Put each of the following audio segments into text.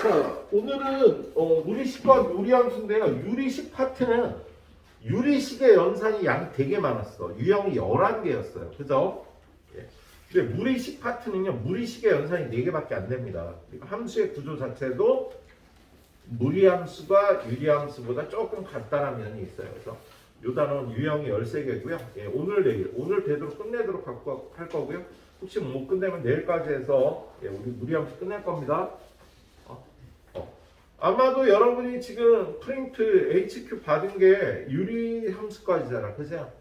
자, 오늘은 무리식과 유리함수인데요. 유리식 파트는 유리식의 연산이 양 되게 많았어. 유형이 11개였어요. 그죠? 예. 근데 무리식 파트는요. 무리식의 연산이 4개밖에 안 됩니다. 그리고 함수의 구조 자체도 무리함수가 유리함수보다 조금 간단한 면이 있어요. 그래서 이 단어는 유형이 13개고요. 예, 오늘 내일, 오늘 되도록 끝내도록 할 거고요. 혹시 못 끝내면 내일까지 해서 예, 우리 무리함수 끝낼 겁니다. 아마도 여러분이 지금 프린트 HQ 받은 게 유리 함수까지잖아. 그죠?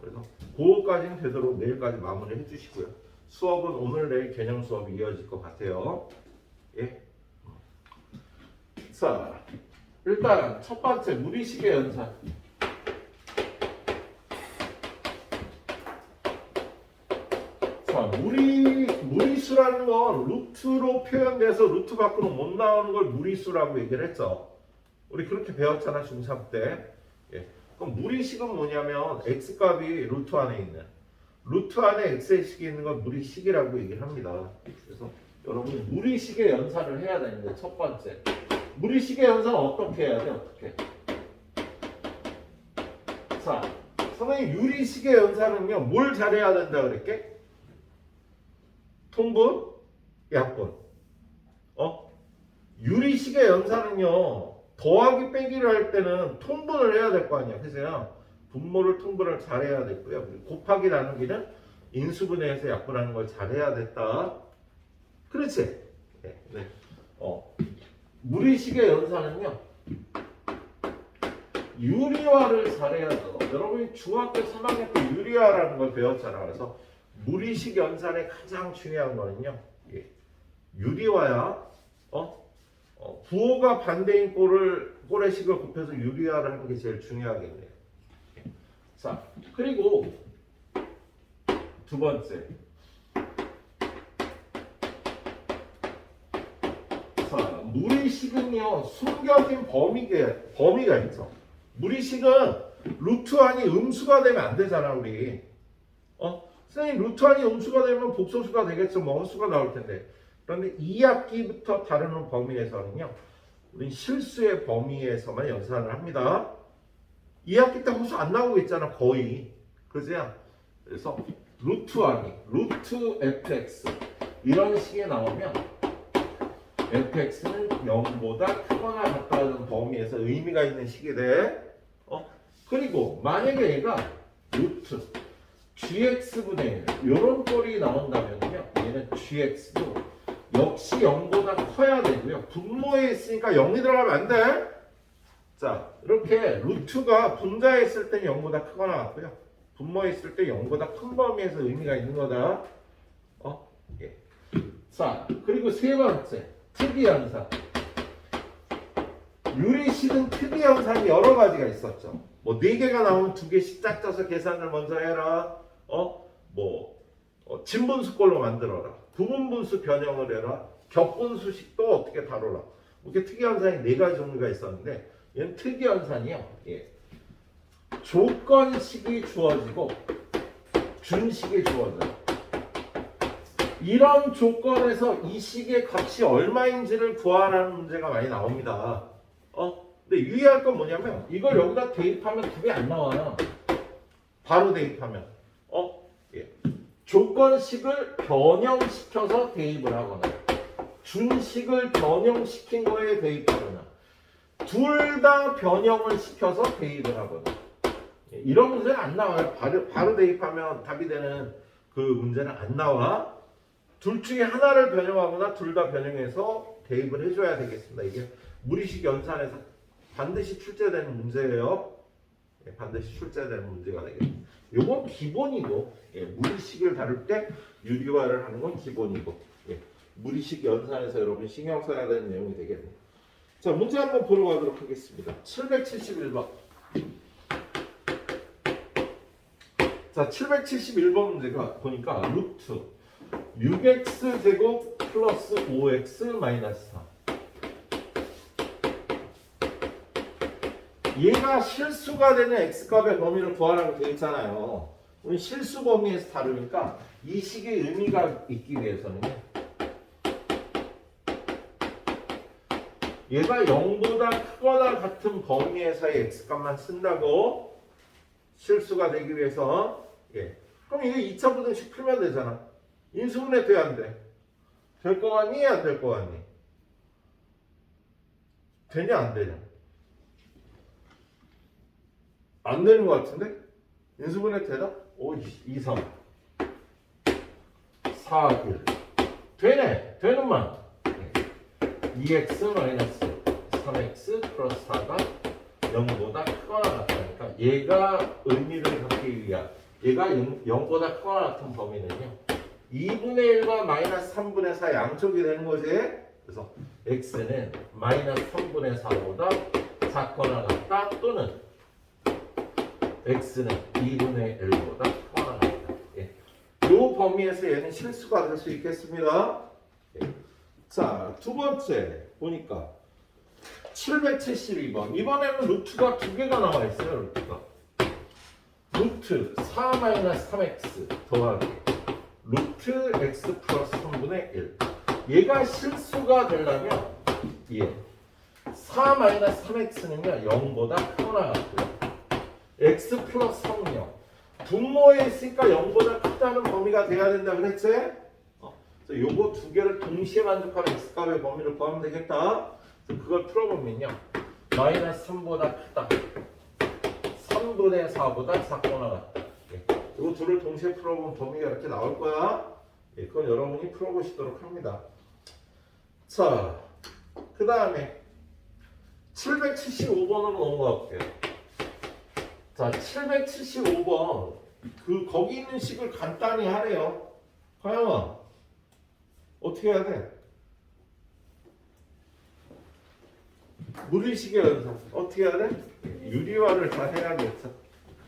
그래서 그거까지는 되도록 내일까지 마무리 해주시고요. 수업은 오늘 내일 개념 수업이 이어질 것 같아요. 예. 자, 일단 첫 번째 무리식의 연산. 자, 무리수라는 건 루트로 표현돼서 루트 밖으로 못 나오는 걸 무리수라고 얘기를 했죠. 우리 그렇게 배웠잖아, 중3 때. 예. 그럼 무리식은 뭐냐면 x값이 루트 안에 있는 루트 안에 x의 식이 있는 걸 무리식이라고 얘기를 합니다. 그래서 여러분이 무리식의 연산을 해야 되는데 첫 번째 무리식의 연산은 어떻게 해야 돼? 어떻게? 자, 선생님 유리식의 연산은요 뭘 잘해야 된다 그랬게? 통분, 약분. 유리식의 연산은요 더하기 빼기를 할 때는 통분을 해야 될 거 아니야. 그래서 분모를 통분을 잘해야 됐고요. 곱하기 나누기는 인수분해해서 약분하는 걸 잘해야 됐다. 그렇지? 네. 네. 무리식의 연산은요 유리화를 잘해야 돼요. 여러분이 중학교 3학년 때 유리화라는 걸 배웠잖아. 그래서 무리식 연산의 가장 중요한 거는요 유리화야. 부호가 반대인 꼴의 식을 곱해서 유리화를 하는 게 제일 중요하겠네요. 자, 그리고 두 번째. 자, 무리식은요 숨겨진 범위가 있죠. 무리식은 루트 안이 음수가 되면 안 되잖아, 우리. 선생님 루트 안이 음수가 되면 복소수가 되겠죠. 뭐 헛수가 나올 텐데. 그런데 2학기부터 다루는 범위에서는요 우린 실수의 범위에서만 연산을 합니다. 2학기 때 헛수 안 나오고 있잖아, 거의. 그죠? 그래서 루트 안이 루트 fx 이런 식이 나오면 fx는 0보다 크거나 같다는 범위에서 의미가 있는 식이 돼. 그리고 만약에 얘가 루트 gx분의 1 이런 꼴이 나온다면요 얘는 gx도 역시 0보다 커야 되고요. 분모에 있으니까 0이 들어가면 안 돼. 자, 이렇게 루트가 분자에 있을 때 0보다 크거나 같고요. 분모에 있을 때 0보다 큰 범위에서 의미가 있는 거다. 예. 자, 그리고 세 번째 특이현상. 유리식은 특이현상이 여러 가지가 있었죠. 뭐 4개가 나오면 2개씩 짝져서 계산을 먼저 해라. 진분수꼴로 만들어라. 부분분수 변형을 해라. 겹분수식도 어떻게 다뤄라. 이렇게 특이현상이 4가지 종류가 있었는데 얘는 특이현상이요. 예. 조건식이 주어지고 준식이 주어져요. 이런 조건에서 이 식의 값이 얼마인지를 구하라는 문제가 많이 나옵니다. 근데 유의할 건 뭐냐면 이걸 여기다 대입하면 답이 안 나와요. 바로 대입하면. 예. 조건식을 변형시켜서 대입을 하거나 준식을 변형시킨 거에 대입하거나 둘 다 변형을 시켜서 대입을 하거나 이런 문제는 안 나와요. 바로 대입하면 답이 되는 그 문제는 안 나와. 둘 중에 하나를 변형하거나 둘 다 변형해서 대입을 해줘야 되겠습니다. 이게 무리식 연산에서 반드시 출제되는 문제예요. 예, 반드시 출제되는 문제가 되겠습니다. 요건 기본이고, 예, 무리식을 다룰 때 유리화를 하는 건 기본이고, 예, 무리식 연산에서 여러분 신경 써야 되는 내용이 되겠네요. 자, 문제 한번 보러 가도록 하겠습니다. 771번. 자, 771번 문제가 보니까 루트 6x제곱 플러스 5x 마이너스 4. 얘가 실수가 되는 x값의 범위를 구하라고 되어 있잖아요. 우리 실수 범위에서 다루니까 이 식의 의미가 있기 위해서는요 얘가 0보다 크거나 같은 범위에서의 x값만 쓴다고 실수가 되기 위해서 예. 그럼 이거 2차 부등식 풀면 되잖아. 인수분해 돼야 안 돼? 될 거 같니? 안 될 거 같니? 되냐 안 되냐? 안 되는 거 같은데? 인수분해 되나? 5, 2, 3 4, 1 되네. 되는만 2x 마이너스 3x 플러스 4가 0보다 크거나 같다니까 얘가 의미를 갖기 위한 얘가 0보다 크거나 같은 범위는요 2분의 1과 마이너스 3분의 4 양쪽이 되는 거지. 그래서 x는 마이너스 3분의 4보다 작거나 같다 또는 x는 2분의 1보다 크거나 같다. 예. 이 범위에서 얘는 실수가 될 수 있겠습니다. 예. 자, 두 번째 보니까 772번. 이번에는 루트가 두 개가 나와 있어요. 루트가. 루트 4-3x 더하기 루트 x 플러스 3분의 1. 얘가 실수가 되려면 예. 4-3x는요 0보다 크거나 같고요. x 플러스 3은요 분모에 있으니까 0보다 크다는 범위가 돼야 된다 그랬지? 그래서 요거 두 개를 동시에 만족하는 x값의 범위를 구하면 되겠다. 그래서 그걸 풀어보면요 마이너스 3보다 크다 3분의 4보다 작거나 같다. 예. 요 둘을 동시에 풀어보면 범위가 이렇게 나올 거야. 예. 그건 여러분이 풀어보시도록 합니다. 자, 그 다음에 775번으로 넘어가 볼게요. 자, 775번 거기 있는 식을 간단히 하래요. 화영아 어떻게 해야 돼? 무리식의 연산 어떻게 해야 돼? 유리화를 잘 해야겠어.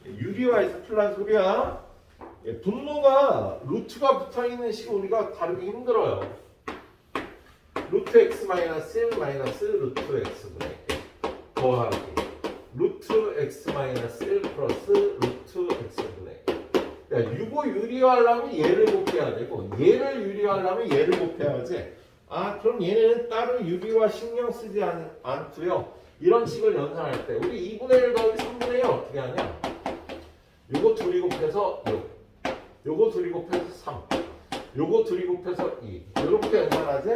유리화에서 풀란 소리야. 분모가 루트가 붙어있는 식을 우리가 다루기 힘들어요. 루트 x 마이너스 1 마이너스 루트 x분의 1 더하기 루트 x 마이너스 1 플러스 루트 x분의 1. 이거 유리화하려면 얘를 곱해야 되고 얘를 유리화하려면 얘를 곱해야지. 아 그럼 얘는 따로 유리화 신경 쓰지 않고요. 이런 식을 연산할 때 우리 2분의 1 더하기 3분의 1 어떻게 하냐? 요거 둘이 곱해서 6 요거 둘이 곱해서 3 요거 둘이 곱해서 2 이렇게 연산하지?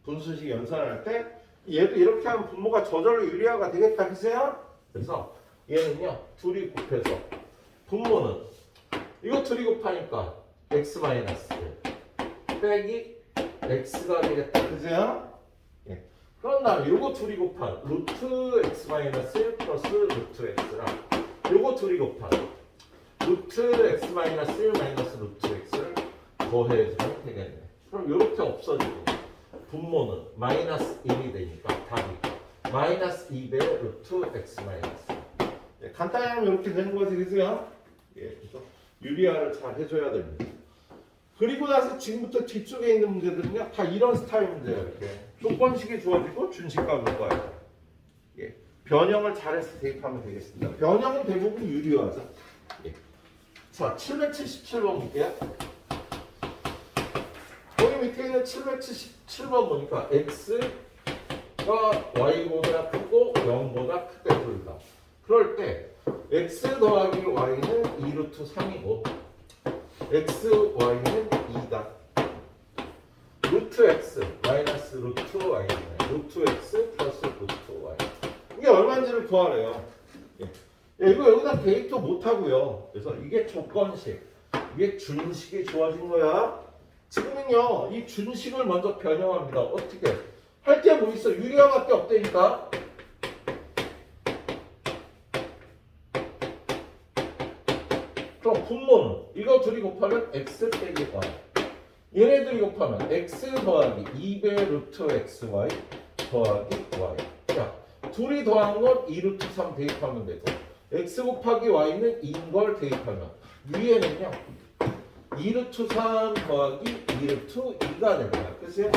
분수식 연산할 때 얘도 이렇게 하면 분모가 저절로 유리화가 되겠다 그죠? 그래서 얘는요 둘이 곱해서 분모는 이거 둘이 곱하니까 x 마이너스 1 빼기 x가 되겠다 그죠? 예. 그런 다음에 요거 둘이 곱한 루트 x 마이너스 1 플러스 루트 x랑 요거 둘이 곱한 루트 x 마이너스 1 마이너스 루트 x를 더해주면 되겠네. 그럼 요렇게 없어지고 분모는 마이너스 1이 되니까 답이 마이너스 2배 루트 x 마이너스. 예, 간단히 하면 이렇게 되는 거지, 그죠? 예, 그래서 유리화를 잘 해줘야 됩니다. 그리고 나서 지금부터 뒤쪽에 있는 문제들은요, 다 이런 스타일 문제예요. 이렇게 조건식이 주어지고 준식과 문과예요. 예, 변형을 잘해서 대입하면 되겠습니다. 변형은 대부분 유리화죠. 예. 자, 777번 볼게요. 거기 밑에 있는 777번 보니까 x가 y보다 크고 0보다 크게 둘다. 그럴 때 x 더하기 y는 2루트 3이고 x, y는 2다. 루트 x 마이너스 루트 y는 루트 x 플러스 루트 y. 이게 얼마인지를 구하래요. 예, 이거 여기다 데이터 못하고요. 그래서 이게 조건식, 이게 준식이 주어진 거야. 지금은요, 이 준식을 먼저 변형합니다. 어떻게? 할 게 뭐 있어? 유리화밖에 없다니까. 그럼 분모는 이거 둘이 곱하면 x 빼기 y. 얘네들이 곱하면 x 더하기 2배 루트 xy 더하기 y. 자, 둘이 더한 건 2루트 3 대입하면 되고 x 곱하기 y는 2인 걸 대입하면 위에는요 2루트 3 더하기 2루트 2가 됩니다. 그치?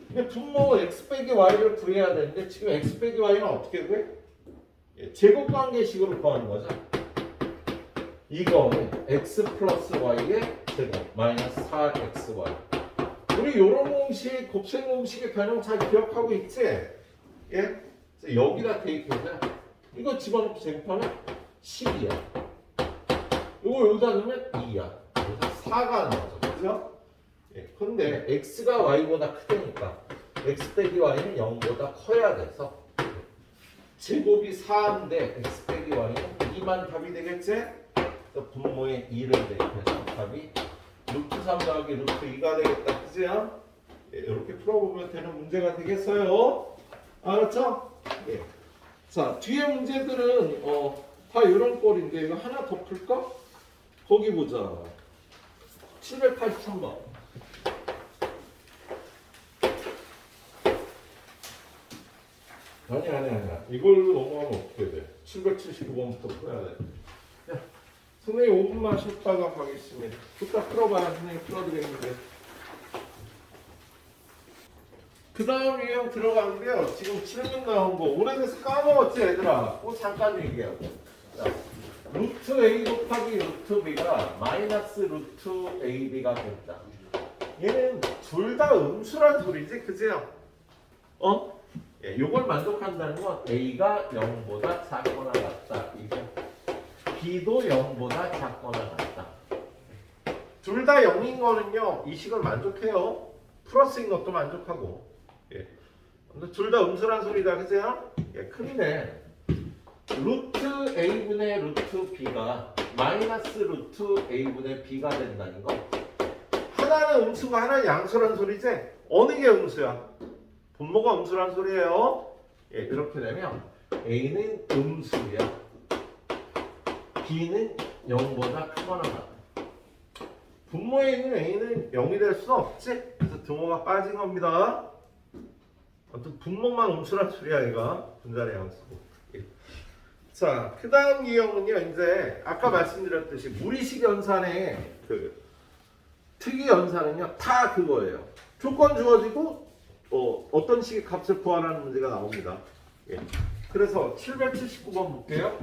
근데 분모 x 빼기 y를 구해야 되는데 지금 x 빼기 y는 어떻게 구해? 제곱관계식으로 구하는 거죠. 이거는 x 플러스 y의 제곱 마이너스 4xy. 우리 요런 공식, 곱셈 공식의 변형 잘 기억하고 있지? 예? 그래서 여기다 대입해서 이거 집어넣고 제곱하면 10이야. 이거 여기다 넣으면 2야. 그래서 4가 나와서 그죠? 예. 근데 x가 y보다 크다니까 x 빼기 y는 0보다 커야 돼서 제곱이 4인데 x 빼기 y는 2만 답이 되겠지? 그래서 분모에 2를 대입해서 답이 루트 3 더하기 루트 2가 되겠다. 그죠? 예, 이렇게 풀어보면 되는 문제가 되겠어요. 알았죠? 예. 자, 뒤에 문제들은 다 이런 꼴인데 이거 하나 더 풀까? 거기 보자. 783번. 아니야. 이걸로 넘어가면 어떻게 돼? 779번부터 풀어야 돼. 야, 선생님 5분만 쉬었다가 가겠습니다. 부탁 풀어봐야 선생님 풀어드리는데. 그 다음 유형 들어가는데요. 지금 질문 나온 거 오래돼서 까먹었지 얘들아. 잠깐 얘기하고. 자, 루트 A 곱하기 루트 B가 마이너스 루트 AB가 됐다. 얘는 둘 다 음수란 소리지, 그죠? 예, 요걸 만족한다는 건 A가 0보다 작거나 같다. 이거 B도 0보다 작거나 같다. 둘 다 0인 거는요, 이 식을 만족해요. 플러스인 것도 만족하고. 예. 근데 둘 다 음수란 소리다, 그죠? 예, 큰데 루트 A분의 루트 B가 마이너스 루트 A분의 B가 된다는 거. 하나는 음수가 하나는 양수란 소리지? 어느 게 음수야? 분모가 음수란 소리예요. 예, 이렇게 되면 A는 음수야. B는 0보다 크거나 같다. 분모에 있는 A는 0이 될 수 없지? 그래서 등호가 빠진 겁니다. 아무튼 분모만 음수란 소리야, 얘가. 분자의 양수고. 예. 자, 그 다음 유형은요, 이제 아까 말씀드렸듯이 무리식 연산의 그 특이 연산은요, 다 그거예요. 조건 주어지고 어떤 식의 값을 구하라는 문제가 나옵니다. 예. 그래서 779번 볼게요.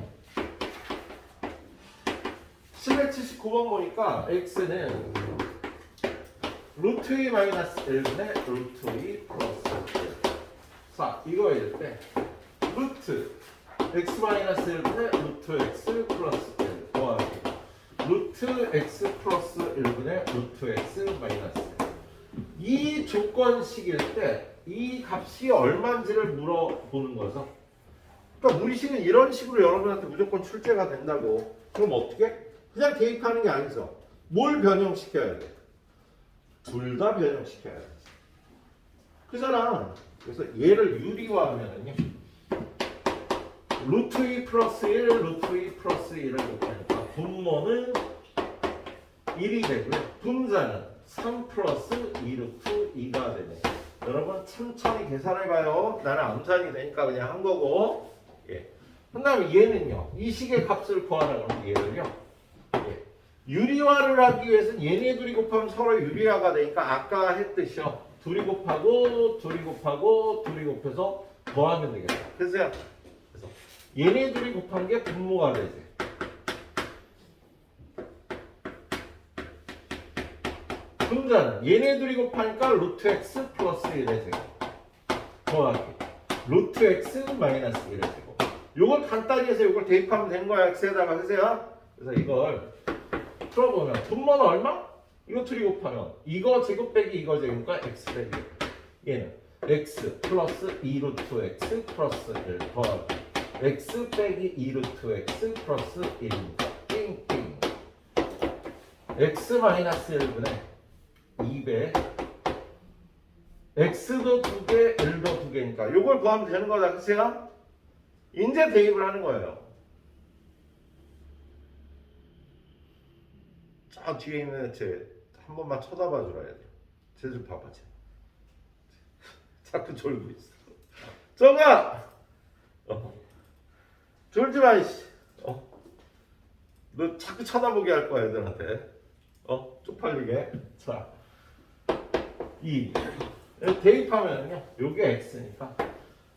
779번 보니까 x는 루트 2 마이너스 1분의 루트 2 플러스 1. 자, 이거일 때 루트 x 마이너스 1분의 루트 x 플러스 1 더하기 루트 x 플러스 1분의 루트 x 마이너스 1. 이 조건식일 때 이 값이 얼마인지를 물어보는 거죠. 그러니까 무리식은 이런 식으로 여러분한테 무조건 출제가 된다고. 그럼 어떻게? 그냥 대입하는 게 아니죠. 뭘 변형시켜야 돼? 둘 다 변형시켜야 돼. 그잖아. 그래서 얘를 유리화하면은요. 루트 2 플러스 1, 루트 2 플러스 1을 곱하니까 분모는 1이 되고요. 분자는 3 플러스 2 루트 2가 되네. 여러분 천천히 계산해봐요. 나는 암산이 되니까 그냥 한 거고. 예. 그 다음에 얘는요. 이 식의 값을 구하라고 하는 얘를요. 예. 유리화를 하기 위해서는 얘네 둘이 곱하면 서로 유리화가 되니까 아까 했듯이요. 둘이 곱하고 둘이 곱하고 둘이 곱해서 더하면 되겠다. 그래서 얘네 둘이 곱한 게 분모가 되지. 분자는 얘네 둘이 곱하니까 루트 x 플러스 1의 제곱 더하기 루트 x 마이너스 1의 제곱. 요걸 간단히 해서 요걸 대입하면 되는 거야. x에다가 그세요. 그래서 이걸 풀어보면 분모는 얼마? 이거 둘이 곱하면 이거 제곱 빼기 이거 제곱이니까 x 빼기 1. 얘는 x 플러스 2 루트 x 플러스 1 더하기 x 빼기 2 루트 x 플러스 1입니다. 띵띵. x 마이너스 1분의 2배 x도 2개, 1도 2개니까 요걸 구하면 되는 거다. 그치요? 이제 대입을 하는 거예요. 저 뒤에 있는 쟤 한 번만 쳐다봐 주라 해야 돼. 쟤 좀 봐봐, 쟤. 자꾸 졸고 있어. 정아! 졸지 마, 이씨. 너 자꾸 쳐다보게 할 거야, 애들한테. 쪽팔리게. 자, 2. 대입하면요, 요게 x니까.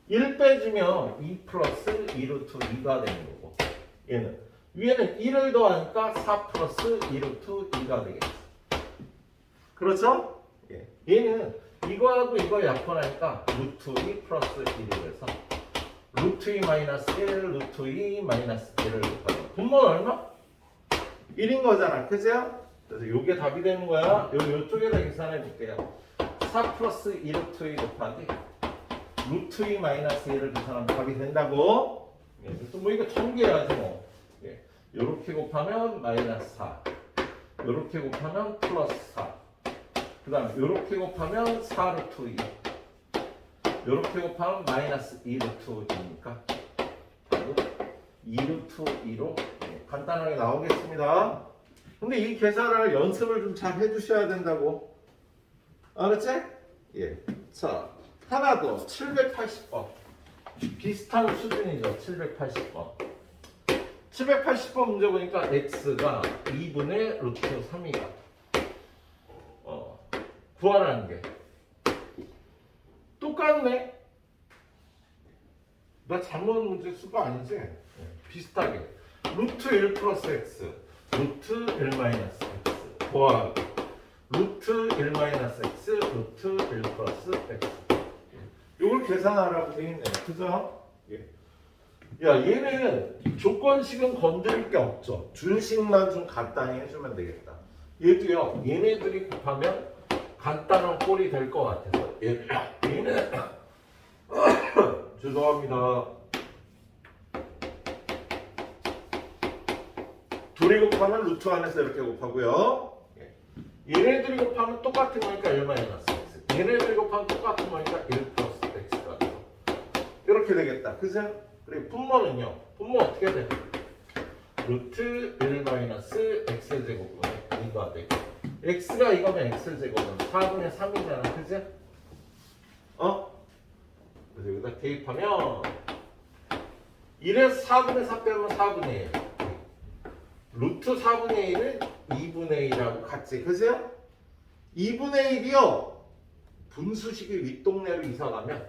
1 빼주면 2 플러스 2 루트 2가 되는 거고. 얘는. 위에는 1을 더하니까 4 플러스 2 루트 2가 되겠죠. 그렇죠? 예. 얘는 이거하고 이거 약분하니까 루트 2 플러스 1이 돼서 루트 2 마이너스 1, 루트 2 마이너스 1을 곱하면 분모는 얼마? 1인 거잖아. 그죠? 그래서 요게 답이 되는 거야. 요쪽에다 계산해 볼게요. 4 플러스 2 루트 2 곱하기 루트 2 마이너스 1을 계산하면 답이 된다고. 예, 그래서 뭐 이거 전개해야지 뭐. 예, 요렇게 곱하면 마이너스 4, 요렇게 곱하면 플러스 4, 그 다음에 요렇게 곱하면 4 루트 2, 요렇게 곱하면 마이너스 2 루트 2니까 2 루트 2로 간단하게 나오겠습니다. 근데 이 계산을 연습을 좀 잘 해주셔야 된다고. 알았지? 예. 자, 하나 더. 780번. 비슷한 수준이죠. 780번. 780번 문제 보니까 x가 2분의 루트 3이다. 구하라는 게. 똑같네. 나 잘못 문제 쓴 거 아니지? 예. 비슷하게. 루트 1 플러스 x, 루트 1 마이너스 x, 더하기 루트 1 마이너스 x, 루트 1 플러스 x. 이걸 계산하라고 되어 있네요. 그죠? 예. 야, 얘는 조건식은 건드릴 게 없죠. 준식만 좀 간단히 해주면 되겠다. 얘도요, 얘네들이 곱하면 간단한 꼴이 될 것 같아서 얘는 죄송합니다. 둘이 곱하면 루트 안에서 이렇게 곱하고요. 얘네들이 곱하면 똑같은 거니까 1 마이너스 x. 얘네들이 곱하면 똑같은 거니까 1 플러스 x가 돼요. 이렇게 되겠다. 그죠? 그리고 분모는요. 분모 어떻게 돼? 루트 1 마이너스 x제곱분의 2가 되고 x가 이거면 x제곱은 4분의 3이잖아. 그죠? 그래서 여기다 대입하면 1에서 4분의 4 빼면 4분의 1. 루트 4분의 1은 2분의 1하고 같지. 그죠? 2분의 1이요. 분수식이 윗동네로 이사가면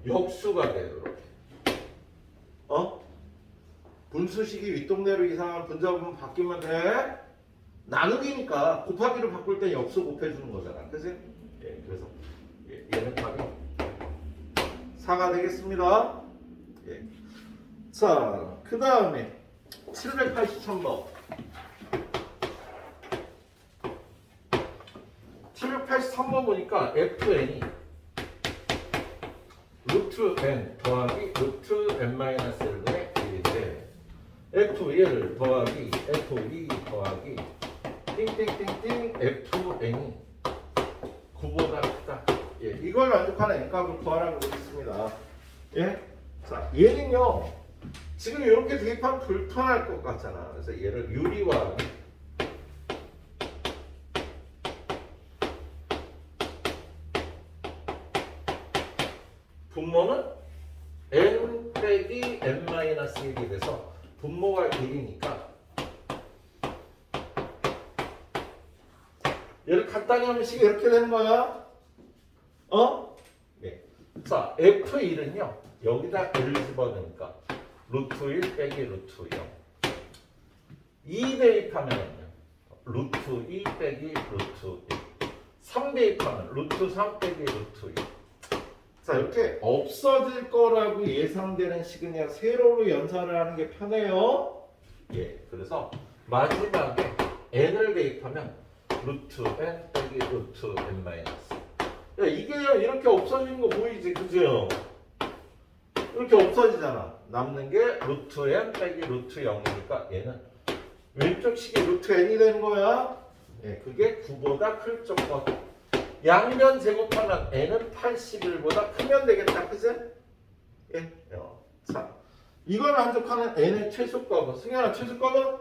역수가 돼요. 이렇게. 분수식이 윗동네로 이사가면 분자분모 바뀌면 돼. 나누기니까 곱하기로 바꿀 때 역수 곱해주는 거잖아. 그지? 예, 그래서 얘는 답이 4가 되겠습니다. 예. 자, 그 다음에 783번. 783번 보니까 fn이 루트 n 더하기 루트 n 마이너스 1분의 1인데 f1 더하기 f2 더하기 띵띵띵띵 fn이 9보다 크다. 예, 이걸 만족하는 n값을 구하라고 그랬습니다. 예? 자, 얘는요. 지금 이렇게 대입하면 불편할 것 같잖아. 그래서 얘를 유리화하는 분모는 n 빼기 n 마이너스 1이 돼서 분모가 1이니까 얘를 간단히 하면 식이 이렇게 되는 거야. 네. 자, f1은요. 여기다 1을 집어넣으니까 루트 1 빼기 루트 0. 2 대입하면요. 루트 2 빼기 루트 1. 3 대입하면 루트 3 빼기 루트 1. 자, 이렇게 없어질 거라고 예상되는 식은요. 세로로 연산을 하는 게 편해요. 예, 그래서 마지막에 n을 대입하면 루트 n 빼기 루트 n 마이너스. 야, 이게요. 이렇게 없어지는 거 보이지? 그죠? 이렇게 없어지잖아. 남는 게 루트 n 빼기 루트 0이니까 얘는 왼쪽 식이 루트 n이 되는 거야. 예, 그게 9보다 클 조건. 양변 제곱하면 n은 81보다 크면 되겠다. 그치? 예. 자, 이걸 만족하는 n의 최소값은 승현아 최소값은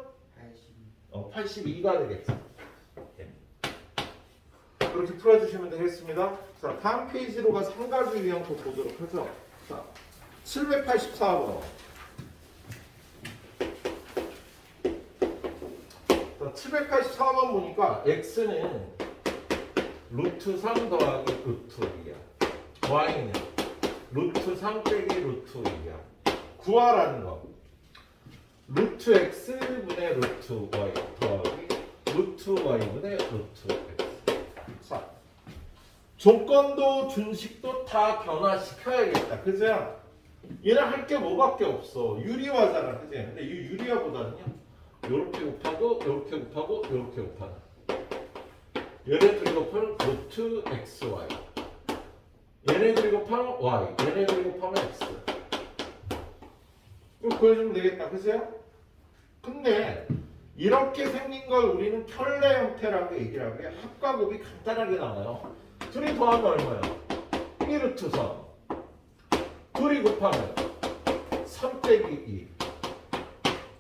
82가 되겠죠. 예. 그렇게 풀어주시면 되겠습니다. 자, 다음 페이지로 가서 한 가지 유형 또 보도록 하죠. 자, 784번. 자, 784번 보니까 x는 루트 3 더하기 루트 2야. y는 루트 3 빼기 루트 2야. 구하라는 거. 루트 x분의 루트 y 더하기 루트 y분의 루트 x. 자, 조건도 준식도 다 변화시켜야겠다. 그죠? 얘는 할 게 뭐밖에 없어. 유리화잖아. 그지? 근데 이 유리화보다는요. 요렇게 곱하고 요렇게 곱하고 요렇게 곱하는. 얘네들이 곱하면 루트 xy. 얘네들이 곱하면 y. 얘네들이 곱하면 x. 이거 구해주면 되겠다. 그죠? 근데 이렇게 생긴 걸 우리는 켤레 형태라고 얘기를 하고요. 합과 곱이 간단하게 나와요. 둘이 더하면 얼마야? 1루트 3. 둘이 곱하면 3 빼기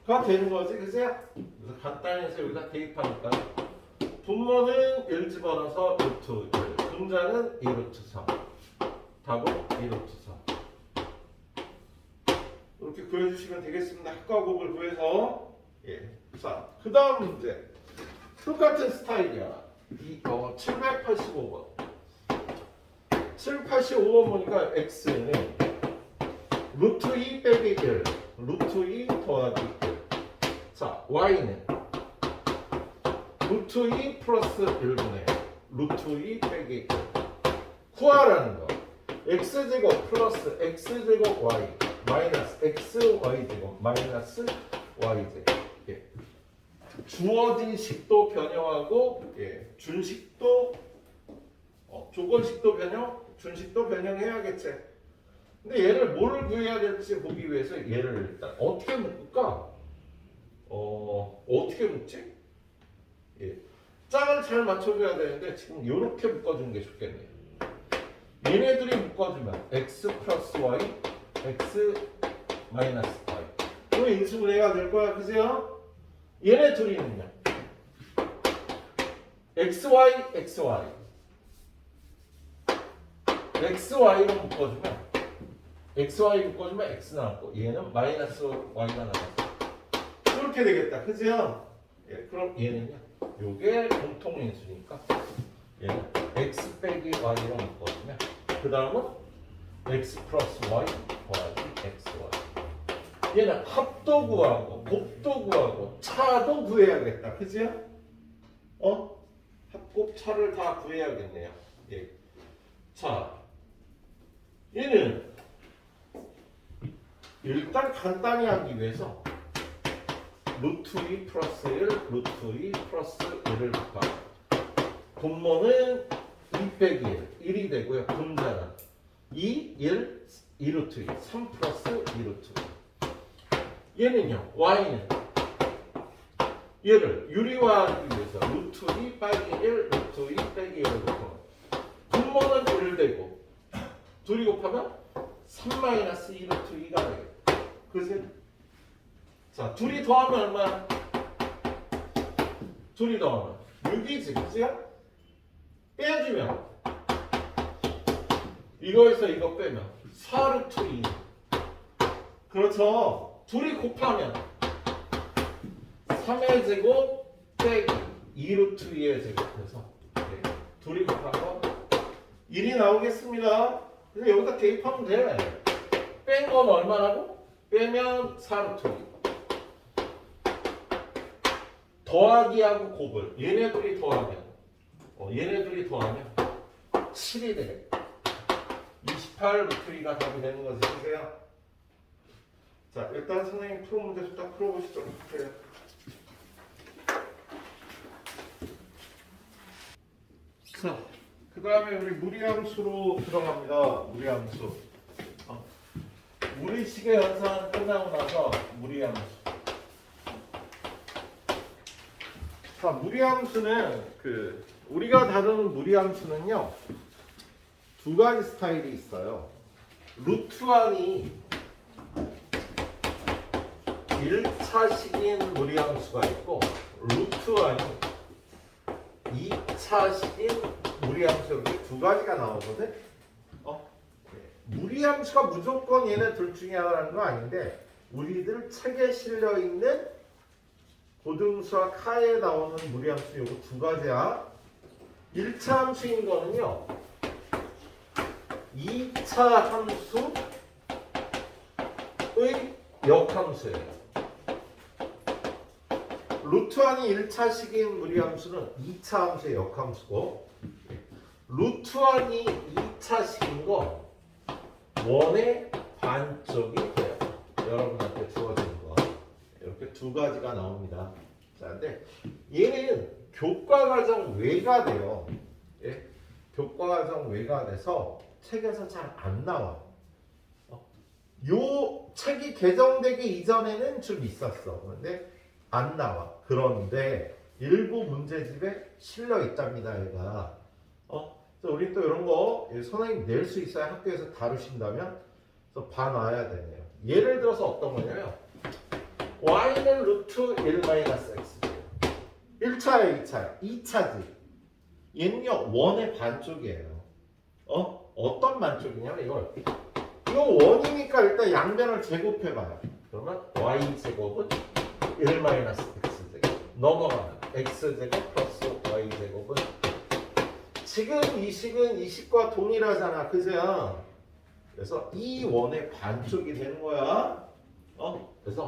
2가 되는 거지. 그죠? 그래서 간단히 해서 여기다 대입하니까 분모는 1 집어넣어서 루트 1. 분자는 2루트 3. 답은 2루트 3. 이렇게 구해주시면 되겠습니다. 합과 곱을 구해서. 예. 자, 그 다음 문제. 똑같은 스타일이야. 785번. 785번 보니까 x는 루트 2 빼기 1, 루트 2 더하기 1. 자, y는 루트 2 플러스 1분의 루트 2 빼기 1. 구하라는 거. x제곱 플러스 x제곱 y 마이너스 xy제곱 마이너스 y제곱. 예. 주어진 식도 변형하고 예. 준식도 조건식도 변형, 준식도 변형해야겠지. 근데 얘를 뭘 구해야 될지 보기 위해서 얘를 일단 어떻게 묶을까? 어떻게 묶지? 예. 짝을 잘 맞춰줘야 되는데 지금 이렇게 묶어주는 게 좋겠네요. 얘네들이 묶어주면 x 플러스 y, x 마이너스 y. 그럼 인수분해가 될 거야, 그죠? 얘네 둘이는요. xy, xy. xy로 묶어주면 xy 묶어주면 x 나왔고 얘는 마이너스 y가 나왔어. 이렇게 되겠다. 그죠? 예, 그럼 얘는요. 요게 공통인수니까 얘는 x 빼기 y로 묶어주면 그 다음은 x 플러스 y 더하기 xy. 얘는 합도 구하고 곱도 구하고 차도 구해야겠다. 그죠? 합곱 차를 다 구해야겠네요. 예. 자, 얘는 일단 간단히 하기 위해서 루트 2 플러스 1, 루트 2 플러스 1을 곱하 분모는 2 빼기 1, 1이 되고요. 분자는 2, 1, 2루트 2, 3 플러스 2루트 2. 얘는요, y는 얘를 유리화하기 위해서 루트 2 빼기 1, 루트 2 빼기 1을 곱하면 분모는 1 되고 둘이 곱하면 3 마이너스 2루트 2가 되겠다. 그지? 자, 둘이 더하면 얼마야? 둘이 더하면 6이지, 그지요? 빼주면 이거에서 이거 빼면 4루트 2. 그렇죠? 둘이 곱하면 3의 제곱 빼기 2루트 2의 제곱해서 네. 둘이 곱하면 1이 나오겠습니다. 그래서 여기다 대입하면 돼. 뺀 건 얼마라고? 빼면 4루트 2. 더하기하고 곱을 얘네들이 더하면 얘네들이 더하면 7이 되겠다. 28 루트 2가 답이 되는 거지. 보세요. 자, 일단 선생님 풀어 문제 딱 풀어보시도록 할게요. 자, 그 다음에 우리 무리함수로 들어갑니다. 무리함수. 무리식의 현상 끝나고 나서 무리함수. 자, 무리함수는 우리가 다루는 무리함수는요 두 가지 스타일이 있어요. 루트안이 1차식인 무리함수가 있고 루트안이 2차식인 무리함수 이렇게 두 가지가 나오거든. 무리함수가 무조건 얘네 둘 중에 하나라는 거 아닌데 우리들 책에 실려 있는 고등수학 하에 나오는 무리함수 요거 두 가지야. 1차 함수인 거는요 2차 함수의 역함수예요. 루트안이 1차식인 무리함수는 2차 함수의 역함수고 루트원이 2차식인 거 원의 반쪽이 돼요. 여러분한테 주어진 거 이렇게 두 가지가 나옵니다. 자, 근데 얘는 교과과정 외가 돼요. 예? 교과과정 외가 돼서 책에서 잘 안 나와. 요 책이 개정되기 이전에는 좀 있었어. 근데 안 나와. 그런데 일부 문제집에 실려 있답니다. 얘가. 그래서 우리 또 이런 거 선생님 낼 수 있어야 학교에서 다루신다면 그래서 봐놔야 되네요. 예를 들어서 어떤 거냐면 y는 루트 1-x 1차예요, 2차예요. 2차지. 얘는요 원의 반쪽이에요. 어떤 반쪽이냐면 이거 원이니까 일단 양변을 제곱해봐요. 그러면 y제곱은 1-x 제곱 넘어가면 x제곱 플러스 y제곱은 지금 이 식은 이 식과 동일하잖아. 그죠? 그래서 이 원의 반쪽이 되는 거야. 그래서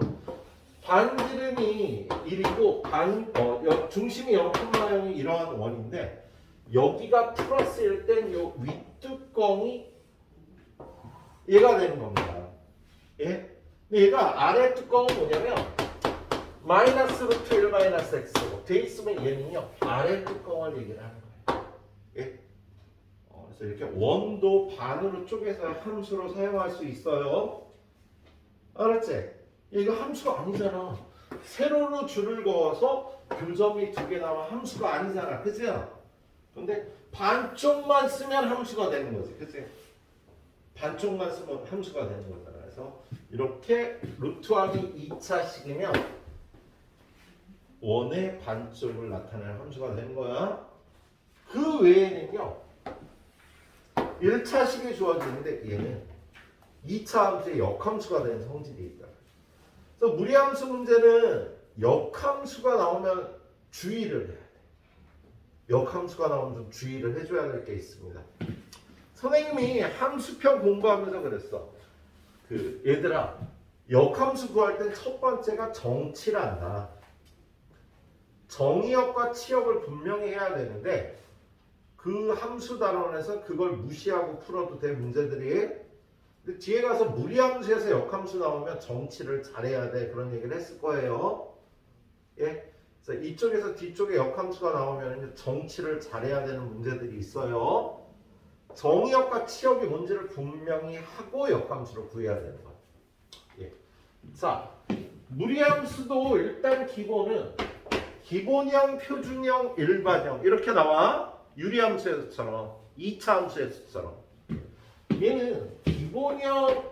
반지름이 1이고 중심이 0,0이 이러한 원인데 여기가 플러스일 땐 요 윗뚜껑이 얘가 되는 겁니다. 예? 근데 얘가 아래 뚜껑은 뭐냐면 마이너스 루트 1-x고 돼 있으면 얘는요 아래 뚜껑을 얘기를 하는 거예요. 예? 그래서 이렇게 원도 반으로 쪼개서 함수로 사용할 수 있어요. 알았지? 이거 함수가 아니잖아. 세로로 줄을 그어서 교점이 두 개 나와 함수가 아니잖아. 그죠? 근데 반쪽만 쓰면 함수가 되는 거지. 그치? 반쪽만 쓰면 함수가 되는 거잖아. 그래서 이렇게 루트하기 2차식이면 원의 반쪽을 나타내는 함수가 되는 거야. 그 외에는요 1차식이 주어지는데 얘는 2차 함수의 역함수가 되는 성질이 있다. 그래서 무리함수 문제는 역함수가 나오면 주의를 해야 돼. 역함수가 나오면 좀 주의를 해줘야 될 게 있습니다. 선생님이 함수편 공부하면서 그랬어. 얘들아 역함수 구할 땐 첫 번째가 정치란다. 정의역과 치역을 분명히 해야 되는데 그 함수 단원에서 그걸 무시하고 풀어도 돼 문제들이. 근데 뒤에 가서 무리함수에서 역함수 나오면 정치를 잘해야 돼 그런 얘기를 했을 거예요. 예? 그래서 이쪽에서 뒤쪽에 역함수가 나오면 정치를 잘해야 되는 문제들이 있어요. 정의역과 치역이 문제를 분명히 하고 역함수를 구해야 되는 거예요. 예. 자, 무리함수도 일단 기본형, 표준형, 일반형 이렇게 나와. 유리함수에서처럼 2차 함수에서처럼 얘는 기본형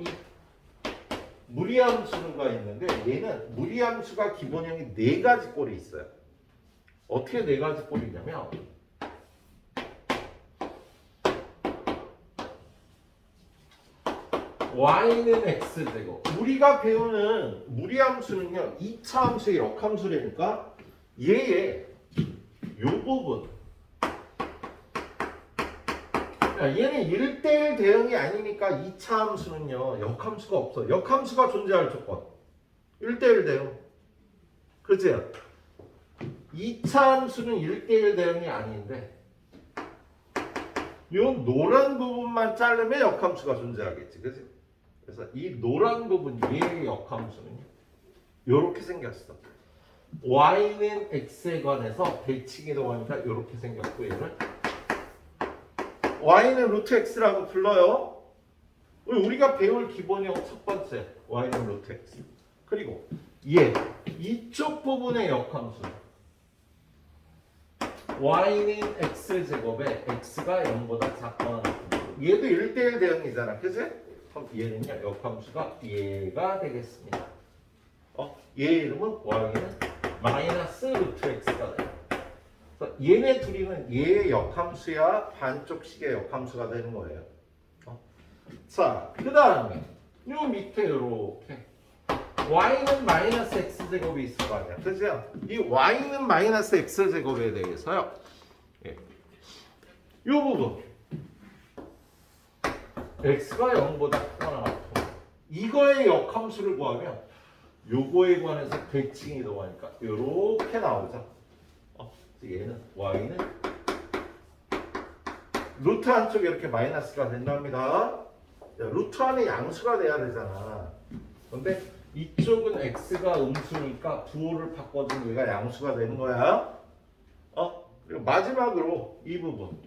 무리함수가 있는데 얘는 무리함수가 기본형이 4가지 꼴이 있어요. 어떻게 4가지 꼴이냐면 y는 x제곱. 우리가 배우는 무리함수는요 2차 함수의 역함수라니까 얘의 요 부분 얘는 1대1 대응이 아니니까 2차 함수는요 역함수가 없어. 역함수가 존재할 조건 1대1 대응. 그치? 2차 함수는 1대1 대응이 아닌데 요 노란 부분만 자르면 역함수가 존재하겠지. 그치? 그래서 이 노란 부분 얘의 역함수는요 요렇게 생겼어. y는 x에 관해서 대칭이 동하니까 요렇게 생겼고 얘는 y는 루트 x라고 불러요. 우리가 배울 기본형 첫 번째 y는 루트 x. 그리고 얘 이쪽 부분의 역함수 y는 x제곱에 x가 0보다 작거나 같은 얘도 1대1 대응이잖아. 그치? 그럼 얘는요 역함수가 얘가 되겠습니다. 얘 이름은 y는 마이너스 루트 x가 돼요. 얘네 둘이는 얘의 역함수야 반쪽식의 역함수가 되는 거예요. 자, 그 다음에 요 밑에 이렇게 y는 마이너스 x제곱이 있을 거 아니야. 그죠? 이 y는 마이너스 x제곱에 대해서요. 예. 요 부분 x가 0보다 크거나 같고 이거의 역함수를 구하면 요거에 관해서 대칭이 동하니까 요렇게 나오죠. 얘는 y는 루트 안쪽에 이렇게 마이너스가 된답니다. 루트 안에 양수가 돼야 되잖아. 근데 이쪽은 x가 음수니까 부호를 바꿔준 얘가 양수가 되는 거야. 그리고 마지막으로 이 부분.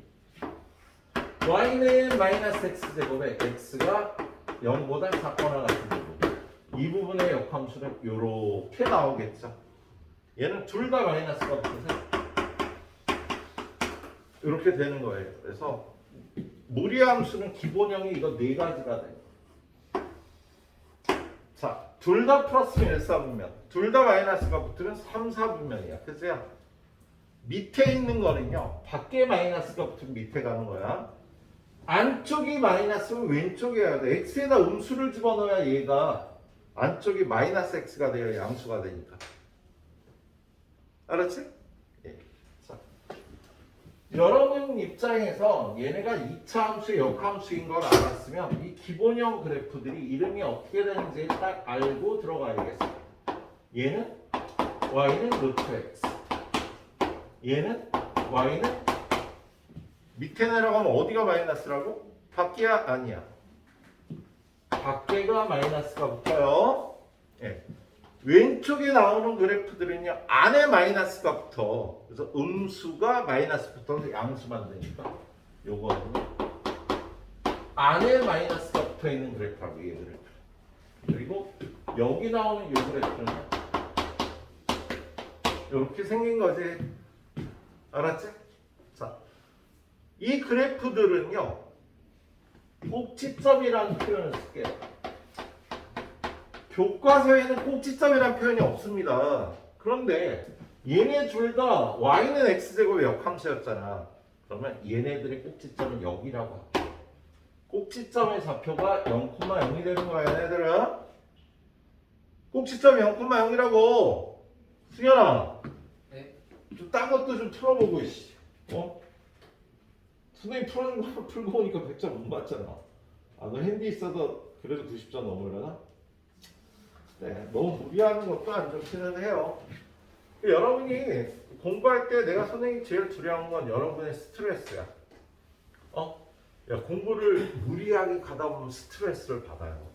y는 마이너스 x제곱에 x가 0보다 작거나 같은 부분. 이 부분의 역함수는 이렇게 나오겠죠. 얘는 둘 다 마이너스가 붙어서 이렇게 되는 거예요. 그래서 무리함수는 기본형이 이거 네 가지가 돼요. 자, 둘 다 플러스면 1, 4분면, 둘 다 마이너스가 붙으면 3, 4분면이야. 그죠? 밑에 있는 거는요, 밖에 마이너스가 붙으면 밑에 가는 거야. 안쪽이 마이너스면 왼쪽에 해야 돼. x에다 음수를 집어넣어야 얘가 안쪽이 마이너스 x가 돼야 양수가 되니까. 알았지? 예. 자, 여러분 입장에서 얘네가 2차 함수의 역함수인 걸 알았으면 이 기본형 그래프들이 이름이 어떻게 되는지 딱 알고 들어가야겠어요. 얘는 y는 루트 x, 얘는 y는 밑에 내려가면 어디가 마이너스라고? 밖이야? 아니야. 밖에가 마이너스가 붙어요. 예. 왼쪽에 나오는 그래프들은요, 안에 마이너스가 붙어. 그래서 음수가 마이너스 붙어서 양수만 되니까 요거는 안에 마이너스가 붙어 있는 그래프라고 이 그래프. 그리고 여기 나오는 요 그래프는 이렇게 생긴 거지. 알았지? 자, 이 그래프들은요, 꼭지점이라는 표현을 쓸게요. 교과서에는 꼭지점이라는 표현이 없습니다. 그런데 얘네 둘 다 y는 x제곱의 역함수였잖아. 그러면 얘네들의 꼭지점은 여기라고 할게. 꼭지점의 좌표가 0,0이 되는 거야, 얘네들은. 꼭지점이 0,0이라고. 승현아, 네. 좀 딴 것도 좀 틀어보고 있어. 선생님 풀어준 거 풀고 오니까 100점 못 맞잖아. 너 핸디 있어도 그래도 90점 넘으려나? 네, 너무 무리하는 것도 안 좋기는 해요. 여러분이 공부할 때 내가 선생님이 제일 두려운 건 여러분의 스트레스야. 야, 공부를 무리하게 가다 보면 스트레스를 받아요.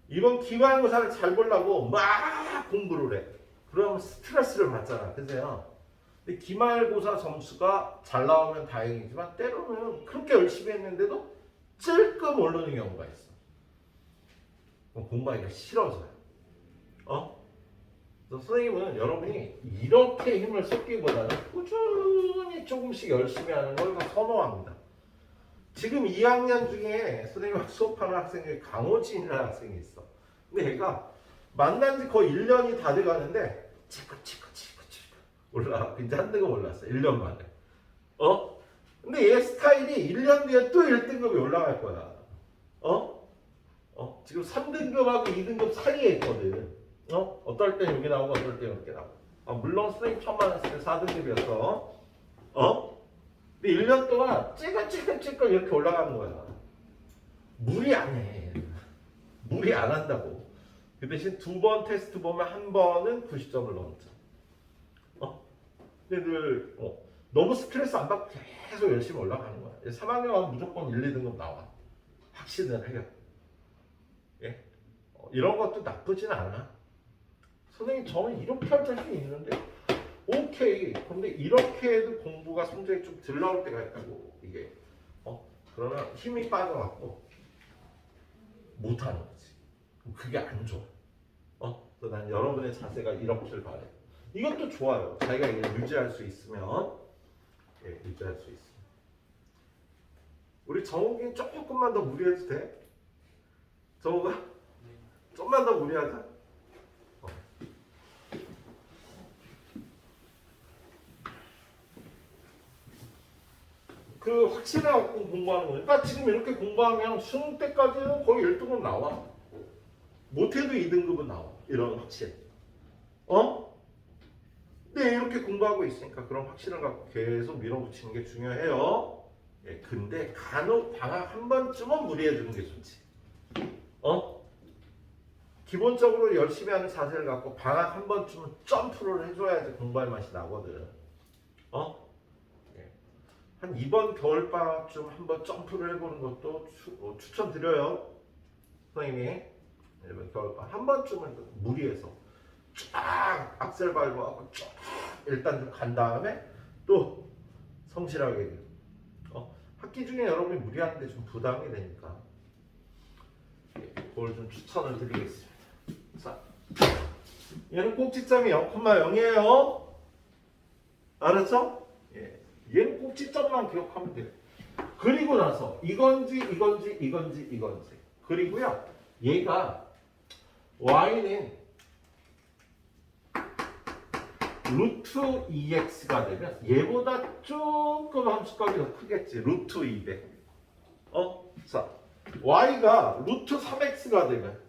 이번 기말고사를 잘 보려고 막 공부를 해. 그러면 스트레스를 받잖아. 그죠? 근데 기말고사 점수가 잘 나오면 다행이지만 때로는 그렇게 열심히 했는데도 찔끔 오르는 경우가 있어. 공부하기가 싫어서요. 그래서 선생님은 여러분이 이렇게 힘을 쏟기보다는 꾸준히 조금씩 열심히 하는 걸 선호합니다. 지금 2학년 중에 선생님하고 수업하는 학생 중에 강호진이라는 학생이 있어. 근데 얘가 만난 지 거의 1년이 다 돼가는데 치크치크 올라. 이제 한등급 올랐어. 1년 만에. 근데 얘 스타일이 1년 뒤에 또 1등급이 올라갈 거야. 지금 3등급하고 2등급 사이에 있거든. 어떨 땐 여기 나오고 어떨 땐 여기 나오고. 물론 선생님 처음 만났을 때 4등급이었어. 근데 1년 동안 찌글찌글 이렇게 올라가는 거야. 무리 안 해. 무리 안 한다고. 그 대신 2번 테스트 보면 한 번은 90점을 넘자. 근데 늘 너무 스트레스 안 받고 계속 열심히 올라가는 거야. 3학년 가면 무조건 1, 2등급 나와. 확신을 해요. 예? 이런 것도 나쁘진 않아. 선생님 저는 이렇게 할 자신 있는데 오케이. 근데 이렇게 해도 공부가 성적이 좀 덜 나올 때가 있다고. 이게 그러면 힘이 빠져갖고 못하는 거지. 그게 안 좋아. 그래서 난 여러분의 자세가 이렇길 바래. 이것도 좋아요. 자기가 이걸 유지할 수 있으면. 예, 유지할 수 있으면. 우리 정욱이 조금만 더 무리해도 돼? 정욱아? 좀만 더 무리하자. 그 확신하고 공부하는 거니까 지금 이렇게 공부하면 수능 때까지는 거의 1등급 나와. 못해도 2등급은 나와. 이런 확신. 근데 이렇게 공부하고 있으니까 그런 확신을 갖고 계속 밀어붙이는 게 중요해요. 예, 근데 간혹 방학 한 번쯤은 무리해주는 게 좋지. 기본적으로 열심히 하는 자세를 갖고 방학 한 번쯤은 점프를 해줘야지 공부할 맛이 나거든. 어? 예. 한 이번 겨울방학쯤 한번 점프를 해보는 것도 추천드려요. 선생님이 이번 겨울방학 한 번쯤은 무리해서 쫙 악셀 밟고 쫙 일단 좀 간 다음에 또 성실하게 학기 중에 여러분이 무리하는데 좀 부담이 되니까 그걸 좀 추천을 드리겠습니다. 자, 얘는 꼭지점이 0,0이에요. 알았죠? 예. 얘는 꼭지점만 기억하면 돼요. 그리고 나서 이건지 그리고요 얘가 y는 루트 2x가 되면 얘보다 조금 함수값이 더 크겠지. 루트 200. 자, y가 루트 3x가 되면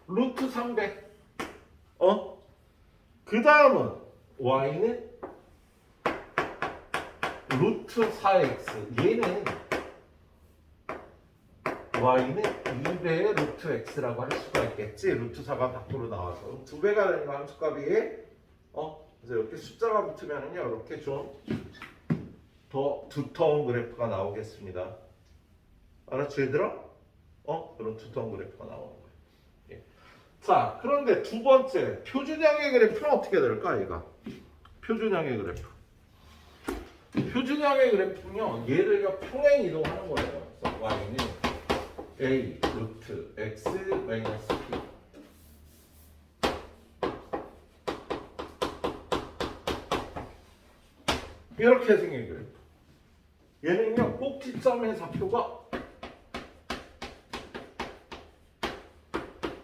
루트 300. 그 다음은 y는 루트 4x. 얘는 y는 2배의 루트 x라고 할 수가 있겠지. 루트 4가 밖으로 나와서 2배가 되는 거 함수값이 그래서 이렇게 숫자가 붙으면은요 이렇게 좀 더 두터운 그래프가 나오겠습니다. 알았죠 얘들아? 그런 두터운 그래프가 나오는 거예요. 예. 자, 그런데 두 번째 표준형의 그래프는 어떻게 될까 얘가? 표준형의 그래프. 표준형의 그래프는요 얘를 평행 이동하는 거예요. 그래서 y는 a 루트 x 마이너스 p 이렇게 생긴 그래프. 얘는요 꼭지점의 좌표가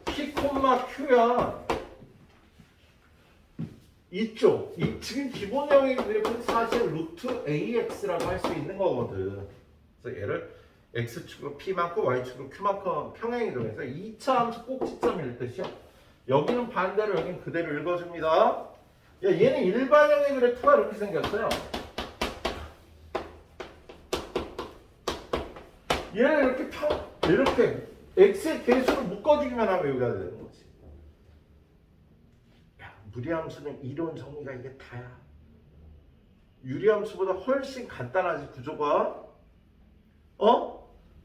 p, q야. 이쪽 지금 기본형의 그래프는 사실 루트 ax라고 할 수 있는 거거든. 그래서 얘를 x축으로 p만큼 y축으로 q만큼 평행 이동해서 2차 함수 꼭지점일 뜻이야. 여기는 반대로 여기는 그대로 읽어줍니다. 얘는 일반형의 그래프가 이렇게 생겼어요. 얘를 이렇게 x의 개수를 묶어주기만 하면 여기가 되는 거지. 야, 무리함수는 이론 정리가 이게 다야. 유리함수보다 훨씬 간단하지 구조가.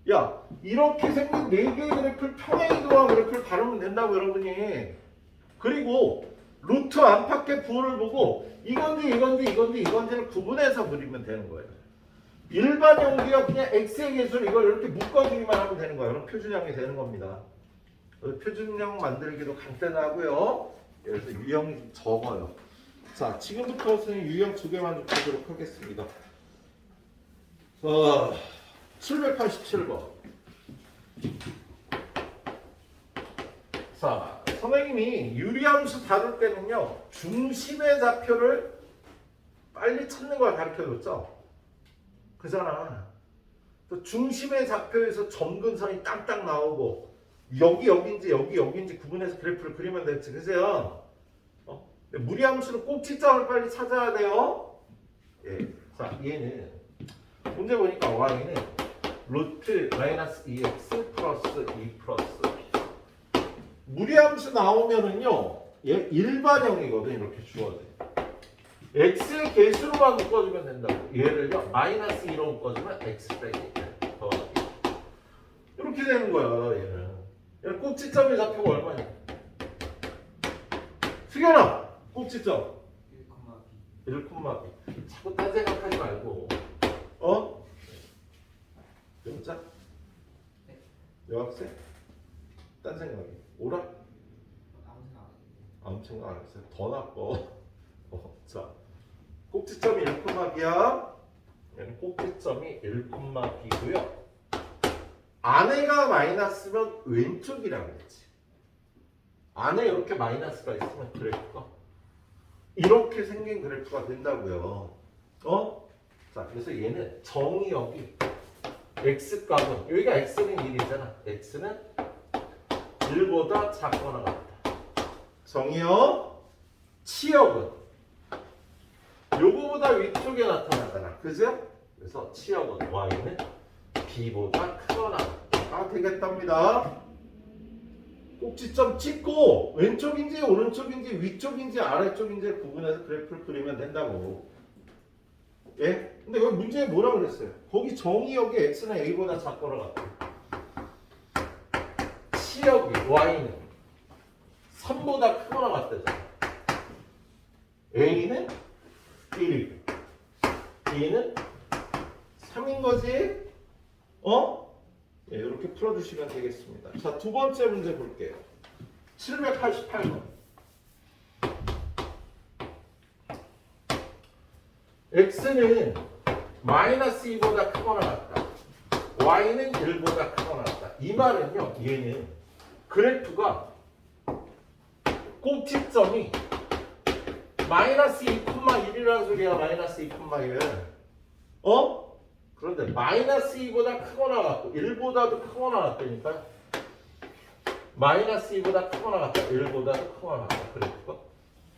야, 이렇게 생긴 4개의 그래프를 평행 이동한 그래프를 다루면 된다고 여러분이. 그리고 루트 안팎의 부호를 보고 이건지를 구분해서 그리면 되는 거예요. 일반 형기가 그냥 x의 개수를 이걸 이렇게 묶어주기만 하면 되는 거예요. 그럼 표준형이 되는 겁니다. 표준형 만들기도 간단하고요. 그래서 유형이 좀 적어요. 자, 지금부터 선생님 유형 2개만 좀 보도록 하겠습니다. 787번. 자, 선생님이 유리함수 다룰 때는요 중심의 좌표를 빨리 찾는 걸 가르쳐줬죠. 그잖아. 또 중심의 좌표에서 점근선이 딱딱 나오고 여기인지 구분해서 그래프를 그리면 됐지. 그죠? 무리함수는 꼭지점을 빨리 찾아야 돼요. 예. 자, 얘는 문제 보니까 y는 루트 마이너스 2x 플러스 2 플러스 무리함수 나오면은요 얘 일반형이거든. 이렇게 주어져. x의 개수로만 묶어주면 된다고. 얘를요 마이너스 2로 묶어주면 x 빼기 더하기 이렇게 되는 거야. 얘는 꼭지점의 좌표가 얼마냐? 수견아 꼭지점 1,2 자꾸 딴 생각하지 말고 여자? 여학생? 딴 생각이 오라? 아무 생각 안 했어요. 더 나빠. 자, 꼭지점이 1,B야. 얘는 꼭지점이 1,B고요. 안에가 마이너스면 왼쪽이라고 했지. 안에 이렇게 마이너스가 있으면 그래프가 이렇게 생긴 그래프가 된다고요. 자, 그래서 얘는 정의 여기 x값은 여기가 x는 1이잖아. x는 1보다 작거나 같다. 정의요. 치역은 요거보다 위쪽에 나타나잖아. 그죠? 그래서 치역은 y는 b보다 크거나 같다 되겠답니다. 꼭지점 찍고 왼쪽인지 오른쪽인지 위쪽인지 아래쪽인지 구분해서 그래프를 그리면 된다고. 예? 근데 거기 문제에 뭐라 그랬어요? 거기 정의역이 x는 a보다 작거나 같아. 시역이 y는 3보다 크거나 같대잖아. a는 1이고 b는 3인 거지? 예, 이렇게 풀어주시면 되겠습니다. 자, 두 번째 문제 볼게요. 788번. x는 마이너스 2보다 크거나 같다. y는 1보다 크거나 같다. 이 말은요, 얘는 그래프가 꼭지점이 마이너스 2,1이라는 소리야. 마이너스 2,1. 그런데 마이너스 2보다 크거나 같고 1보다도 크거나 같다니까. 마이너스 2보다 크거나 같다. 1보다도 크거나 같다. 그래프가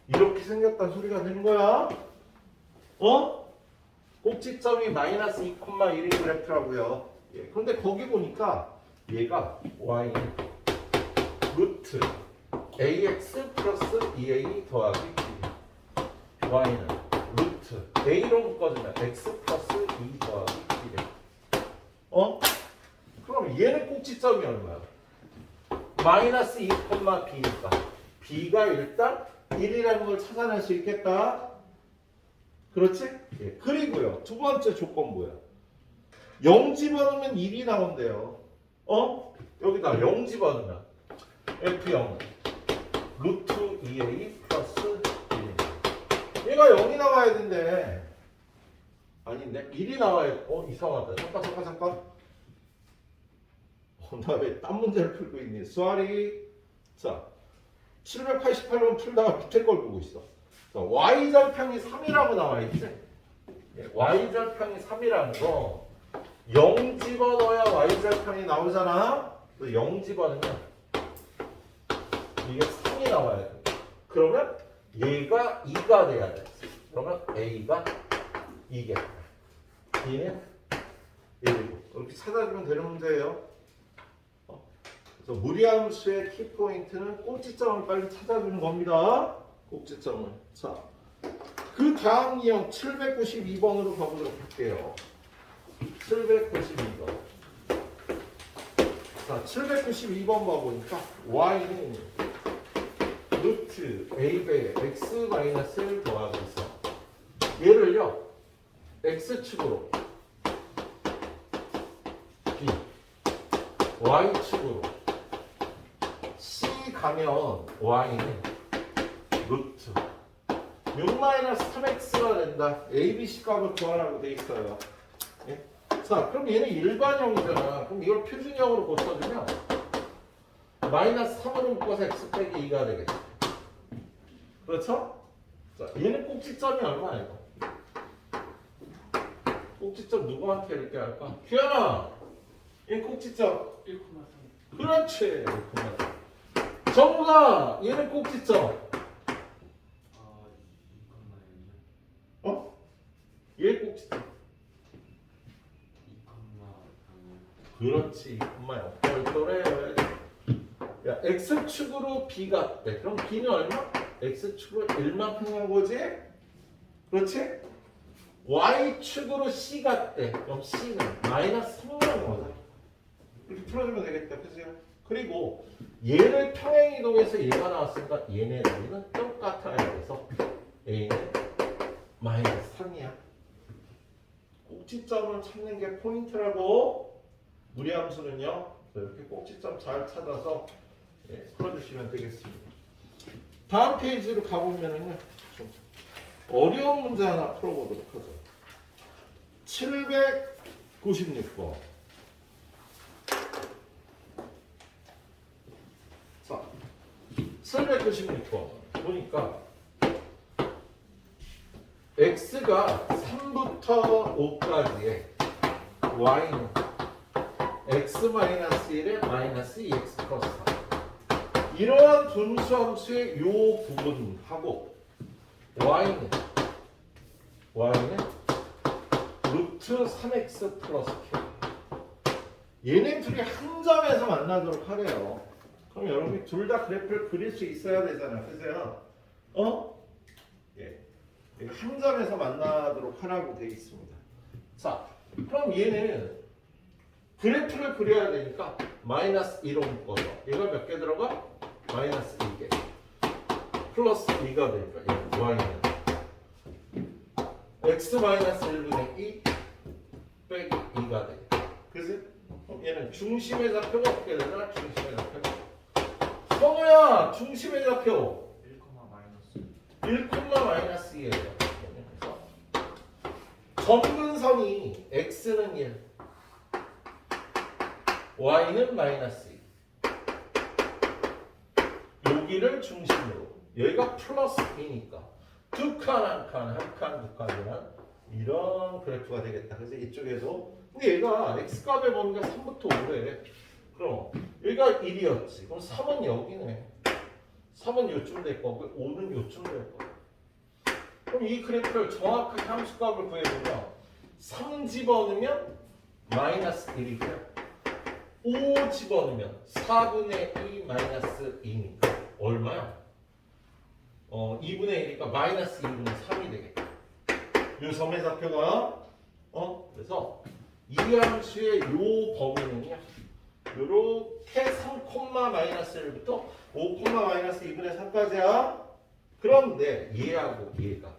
이렇게 생겼다는 소리가 되는 거야. 꼭지점이 마이너스 2,1인 그래프라고요. 예, 그런데 거기 보니까 얘가 y는 루트 ax 플러스 2a 더하기 b. y는 루트 a로 묶어주면 x 플러스 2 더하기 b래. 그럼 얘는 꼭지점이 얼마야? 마이너스 2,b니까 b가 일단 1이라는 걸 찾아낼 수 있겠다. 그렇지? 예. 그리고요, 두 번째 조건 뭐야? 0 집어넣으면 1이 나온대요. 여기다 0 집어넣으면 F0은 루트 2A 플러스 1. 얘가 0이 나와야 된대. 아닌데? 1이 나와야 돼. 이상하다. 잠깐. 나 왜 딴 문제를 풀고 있니? sorry. 자, 788번 풀다가 밑에 걸 보고 있어. 자, y절편이 3이라고 나와있지? 예, y절편이 3이라는 거 0 집어넣어야 y절편이 나오잖아? 또 0 집어넣으면 이게 3이 나와야 돼. 그러면 얘가 2가 돼야 돼. 그러면 a가 2겠다. b는 1이고. 이렇게 찾아주면 되는 문제예요. 그래서 무리함수의 키포인트는 꼭지점을 빨리 찾아주는 겁니다. 꼭지점을. 자, 그 다음 유형 792번으로 가보도록 할게요. 792번. 자, 792번 봐보니까 y는 루트 a배 x-1 더하기 있어. 얘를요, x축으로 b, y축으로 c 가면 y는 루트 6-3x가 된다. a, b, c 값을 구하라고 돼 있어요. 예? 자, 그럼 얘는 일반형이잖아. 그럼 이걸 표준형으로 고쳐주면 마이너스 3으로 묶어서 x 빼기 2가 되겠지. 그렇죠? 자, 얘는 꼭지점이 얼마야 이거? 꼭지점 누구한테 이렇게 할까? 규현아! 얘 꼭지점 1,3. 그렇지. 1,3. 정우가 얘는 꼭지점 얘 꼭지점 그렇지. 2,0 그래. 야, x축으로 b가 돼. 그럼 b는 얼마? x축으로 1만큼 한 거지? 그렇지? y축으로 c가 돼. 그럼 c는 마이너스 3만 거다. 이렇게 풀어주면 되겠다. 그죠? 그리고 얘를 평행이동해서 얘가 나왔으니까 얘네들은 똑같아야 돼서 a는 마이너스 3이야. 꼭지점을 찾는 게 포인트라고. 무리함수는요. 이렇게 꼭지점 잘 찾아서 풀어주시면 되겠습니다. 다음 페이지로 가보면은요, 좀 어려운 문제 하나 풀어보도록 하죠. 796번. 자, 796번 보니까 x가 3부터 5까지의 y는 x-1에 마이너스 2x 플러스 3. 이러한 분수함수의 요 부분하고 y는 루트 3x 플러스 k. 얘네 둘이 한 점에서 만나도록 하래요. 그럼 여러분이 둘 다 그래프를 그릴 수 있어야 되잖아. 그죠? 예. 한 점에서 만나도록 하라고 되어 있습니다. 자, 그럼 얘는 그래프를 그려야 되니까 마이너스 2로 묶어서 얘가 몇 개 들어가? 마이너스 2개 플러스 2가 되니까 얘는 y는 x 마이너스 1분의 2 빼기 2가 되겠다. 그치? 그럼 얘는 중심의 좌표가 어떻게 되나? 중심의 좌표. 성우야, 중심의 좌표 1, 마이너스 2예요. 그래서 점근선이 x는 1, y는 마이너스 2. 여기를 중심으로 여기가 플러스 2니까 두 칸, 한 칸, 한 칸, 두 칸이란 이런 그래프가 되겠다. 그래서 이쪽에도 근데 얘가 x값의 범위가 3부터 5래. 그럼 여기가 1이었지. 그럼 3은 여기네. 3은 요쯤 될 거고 5는 요쯤 될 거고. 그럼 이 그래프를 정확하게 함수값을 구해보면 3 집어넣으면 마이너스 1이고요. 5 집어넣으면 4분의 2 마이너스 2니까 얼마야? 2분의 1이니까 마이너스 2분의 3이 되겠다. 이 점의 좌표가 그래서 이 함수의 요 범위는요. 요렇게 3, 마이너스 1부터 5, 마이너스 2분의 3까지야. 그런데 얘하고 얘가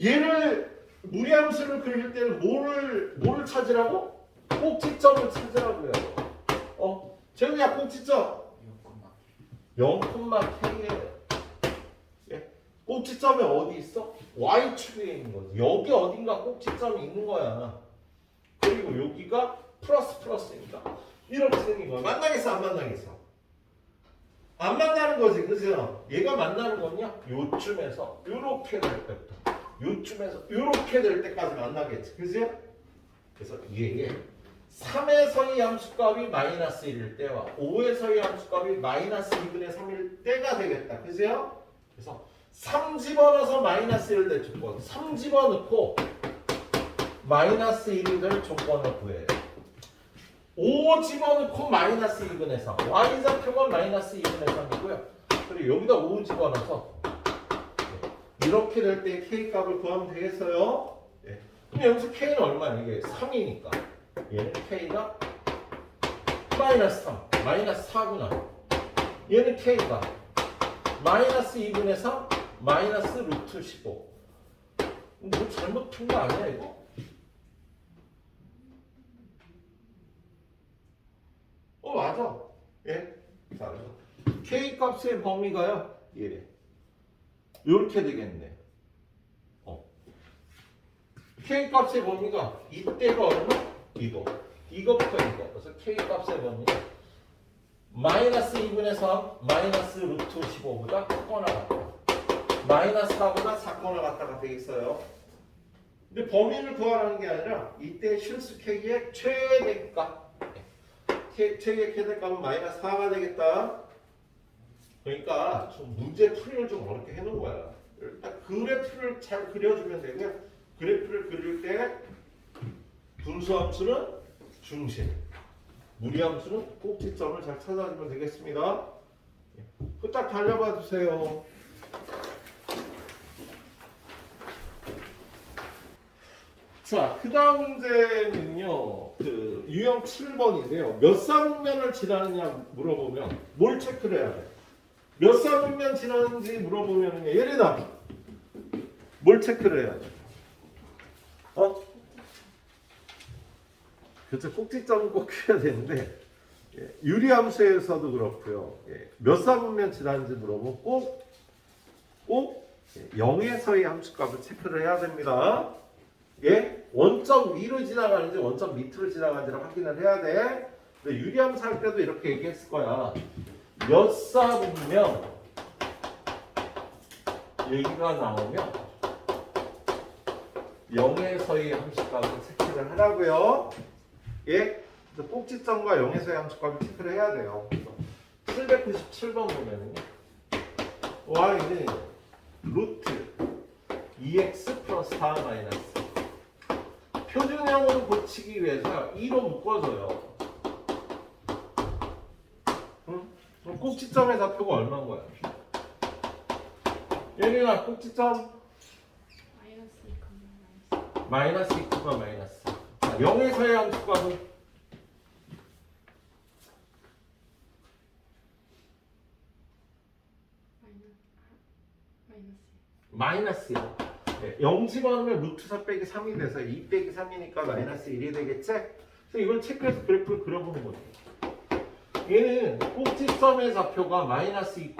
얘를 무리함수를 그릴 때는 뭐를 찾으라고? 꼭지점을 찾으라고요. 제가 꼭지점 0,K예요. 예? 꼭지점이 어디 있어? Y축에 있는 거지. 여기 어딘가 꼭지점이 있는 거야. 그리고 여기가 플러스니까 이렇게 생긴 거야. 만나겠어, 안 만나겠어? 안 만나는 거지, 그죠? 얘가 만나는 거냐? 요쯤에서 요렇게 될 때부터 요쯤에서 요렇게 될 때까지 만나겠지, 그지? 그래서 얘 3에서의 함수값이 마이너스 1일 때와 5에서의 함수값이 마이너스 2분의 3일 때가 되겠다, 그죠? 그래서 3 집어넣어서 마이너스 1을 낼 조건, 3 집어넣고 마이너스 1이 될 조건을 구해요. 5 집어넣고 마이너스 2분의 3. y좌표가 마이너스 2분의 3이고요. 그리고 여기다 5 집어넣어서 이렇게 될 때 K값을 구하면 되겠어요. 예. 그럼 여기서 K는 얼마야? 이게 3이니까. 얘는 K가 마이너스 3, 마이너스 4구나. 얘는 K가 마이너스 2분의 3, 마이너스 루트 15. 뭐 잘못한 거 아니야, 이거? 맞아. 예? 자, K 값의 범위가요, 얘래. 요렇게 되겠네. K 값의 범위가 이때가 얼마? 이거부터 이거. 그래서 K 값의 범위가 마이너스 2분의 3, 마이너스 루트 15보다 크거나 같다. 마이너스 4보다 작거나 같다가 되겠어요. 근데 범위를 구하라는 게 아니라 이때 실수 K의 최대값. 최대 최대값은 마이너스 4가 되겠다. 그러니까 좀 문제 풀이를 좀 어렵게 해놓은 거야. 일단 그래프를 잘 그려주면 되고요. 그래프를 그릴 때 분수함수는 중심, 무리함수는 꼭지점을 잘 찾아주면 되겠습니다. 딱 달려봐 주세요. 자, 그 다음 문제는요, 유형 7번인데요. 몇 사분면을 지나느냐 물어보면 뭘 체크를 해야 돼? 몇 사분면 지나는지 물어보면 얘네다. 뭘 체크를 해야 돼? 그렇죠. 꼭지점은 꼭 해야 되는데, 유리함수에서도 그렇고요. 몇 사분면 지나는지 물어보면 꼭 0에서의 함수값을 체크를 해야 됩니다. 원점 위로 지나가는지 원점 밑으로 지나가는지를 확인을 해야 돼. 근데 유리함수 할 때도 이렇게 얘기했을 거야. 몇 사분면 얘기가 나오면 0에서의 함수값을 체크를 하라고요. 그래서 꼭지점과 0에서의 함수값을 체크를 해야 돼요. 797번 보면은요. y는 루트 2x 플러스 4 마이너스 표준형으로 고치기 위해서 2로 묶어줘요. 그럼 꼭지점의 좌표가 얼마인 거야? 예린아, 꼭지점 마이너스 2가 마이너스. 자, 0에서의 함수값은 마이너스야. 네, 0 집어넣으면 루트 4 빼기 3이 돼서 2 빼기 3이니까 마이너스 1이 되겠지? 그래서 이걸 체크해서 그래프를 그려보는 거지. 얘는 꼭지점의 좌표가 마이너스 2,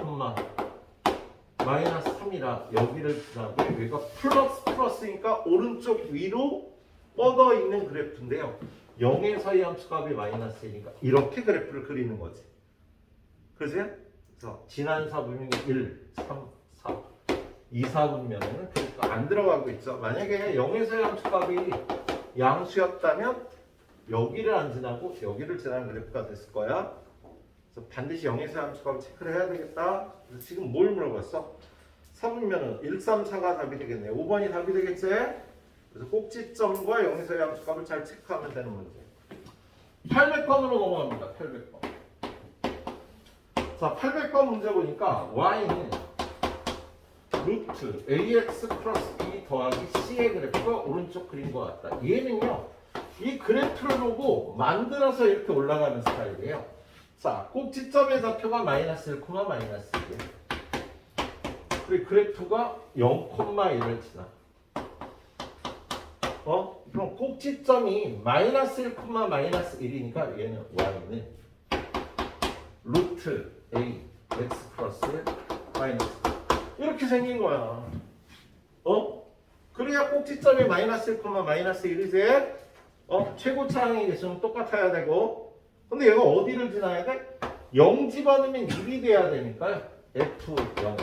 마이너스 3이라 여기를 지나고 여기가 플러스니까 오른쪽 위로 뻗어 있는 그래프인데요. 0에서의 함수값이 마이너스 1이니까 이렇게 그래프를 그리는 거지. 그지? 그래서 지난 4분면이 1, 3, 4 2, 4분면에는 그래프가 안 들어가고 있죠. 만약에 0에서의 함수값이 양수였다면 여기를 안 지나고 여기를 지나는 그래프가 됐을 거야. 그래서 반드시 0에서의 함수값을 체크를 해야 되겠다. 그래서 지금 뭘 물어봤어? 4분면은 1, 3, 4가 답이 되겠네. 5번이 답이 되겠지? 그래서 꼭지점과 0에서의 함수값을 잘 체크하면 되는 문제. 800번으로 넘어갑니다. 800번. 자, 800번 문제 보니까 y는 루트 ax 플러스 b 더하기 c의 그래프가 오른쪽 그린 것 같다. 얘는요, 이 그래프를 보고 만들어서 이렇게 올라가는 스타일이에요. 자, 꼭지점의 좌표가 마이너스 1, 마이너스 1. 그리고 그래프가 0,1을 지나. 그럼 꼭지점이 마이너스 1, 마이너스 1이니까 얘는 y는 루트 a x 플러스 1 마이너스 1. 이렇게 생긴 거야. 그래야 꼭지점이 마이너스 1, 마이너스 1이지. 최고차항이 있으면 똑같아야 되고. 근데 얘가 어디를 지나야 돼? 0 집어넣으면 1이 돼야 되니까요. F0.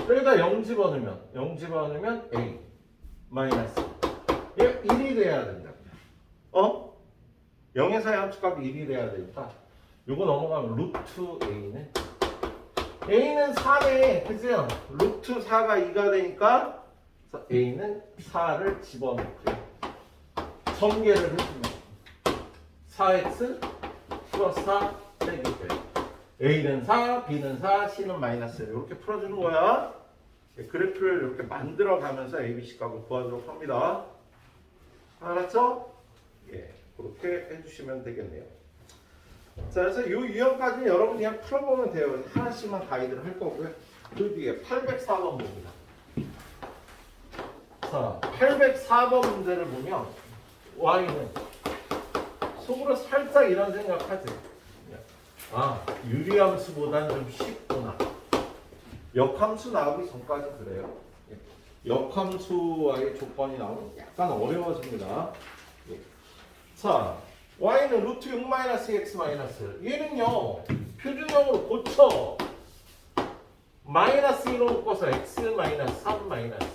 여기다 0 집어넣으면 A 마이너스. 얘 1이 돼야 된다. 0에서의 함수값이 1이 돼야 되니까 요거 넘어가면 루트 A는 4네. 그죠? 루트 4가 2가 되니까 A는 4를 집어넣고요. 전개를 해주면 4x 플러스 4 빼기 A는 4, B는 4, C는 마이너스 이렇게 풀어주는 거야. 그래프를 이렇게 만들어가면서 ABC 값을 구하도록 합니다. 알았죠? 예, 그렇게 해주시면 되겠네요. 자, 그래서 이 유형까지는 여러분이 그냥 풀어보면 돼요. 하나씩만 가이드를 할 거고요. 그 뒤에 804번 봅니다. 자, 804번 문제를 보면 y는 속으로 살짝 이런 생각하지. 유리함수보다는 좀 쉽구나. 역함수 나오기 전까지 그래요. 역함수와의 조건이 나오면 약간 어려워집니다. 자, y는 루트 6-x 얘는요, 표준형으로 고쳐. 마이너스 1로 묶어서 x 마이너스 3 마이너스.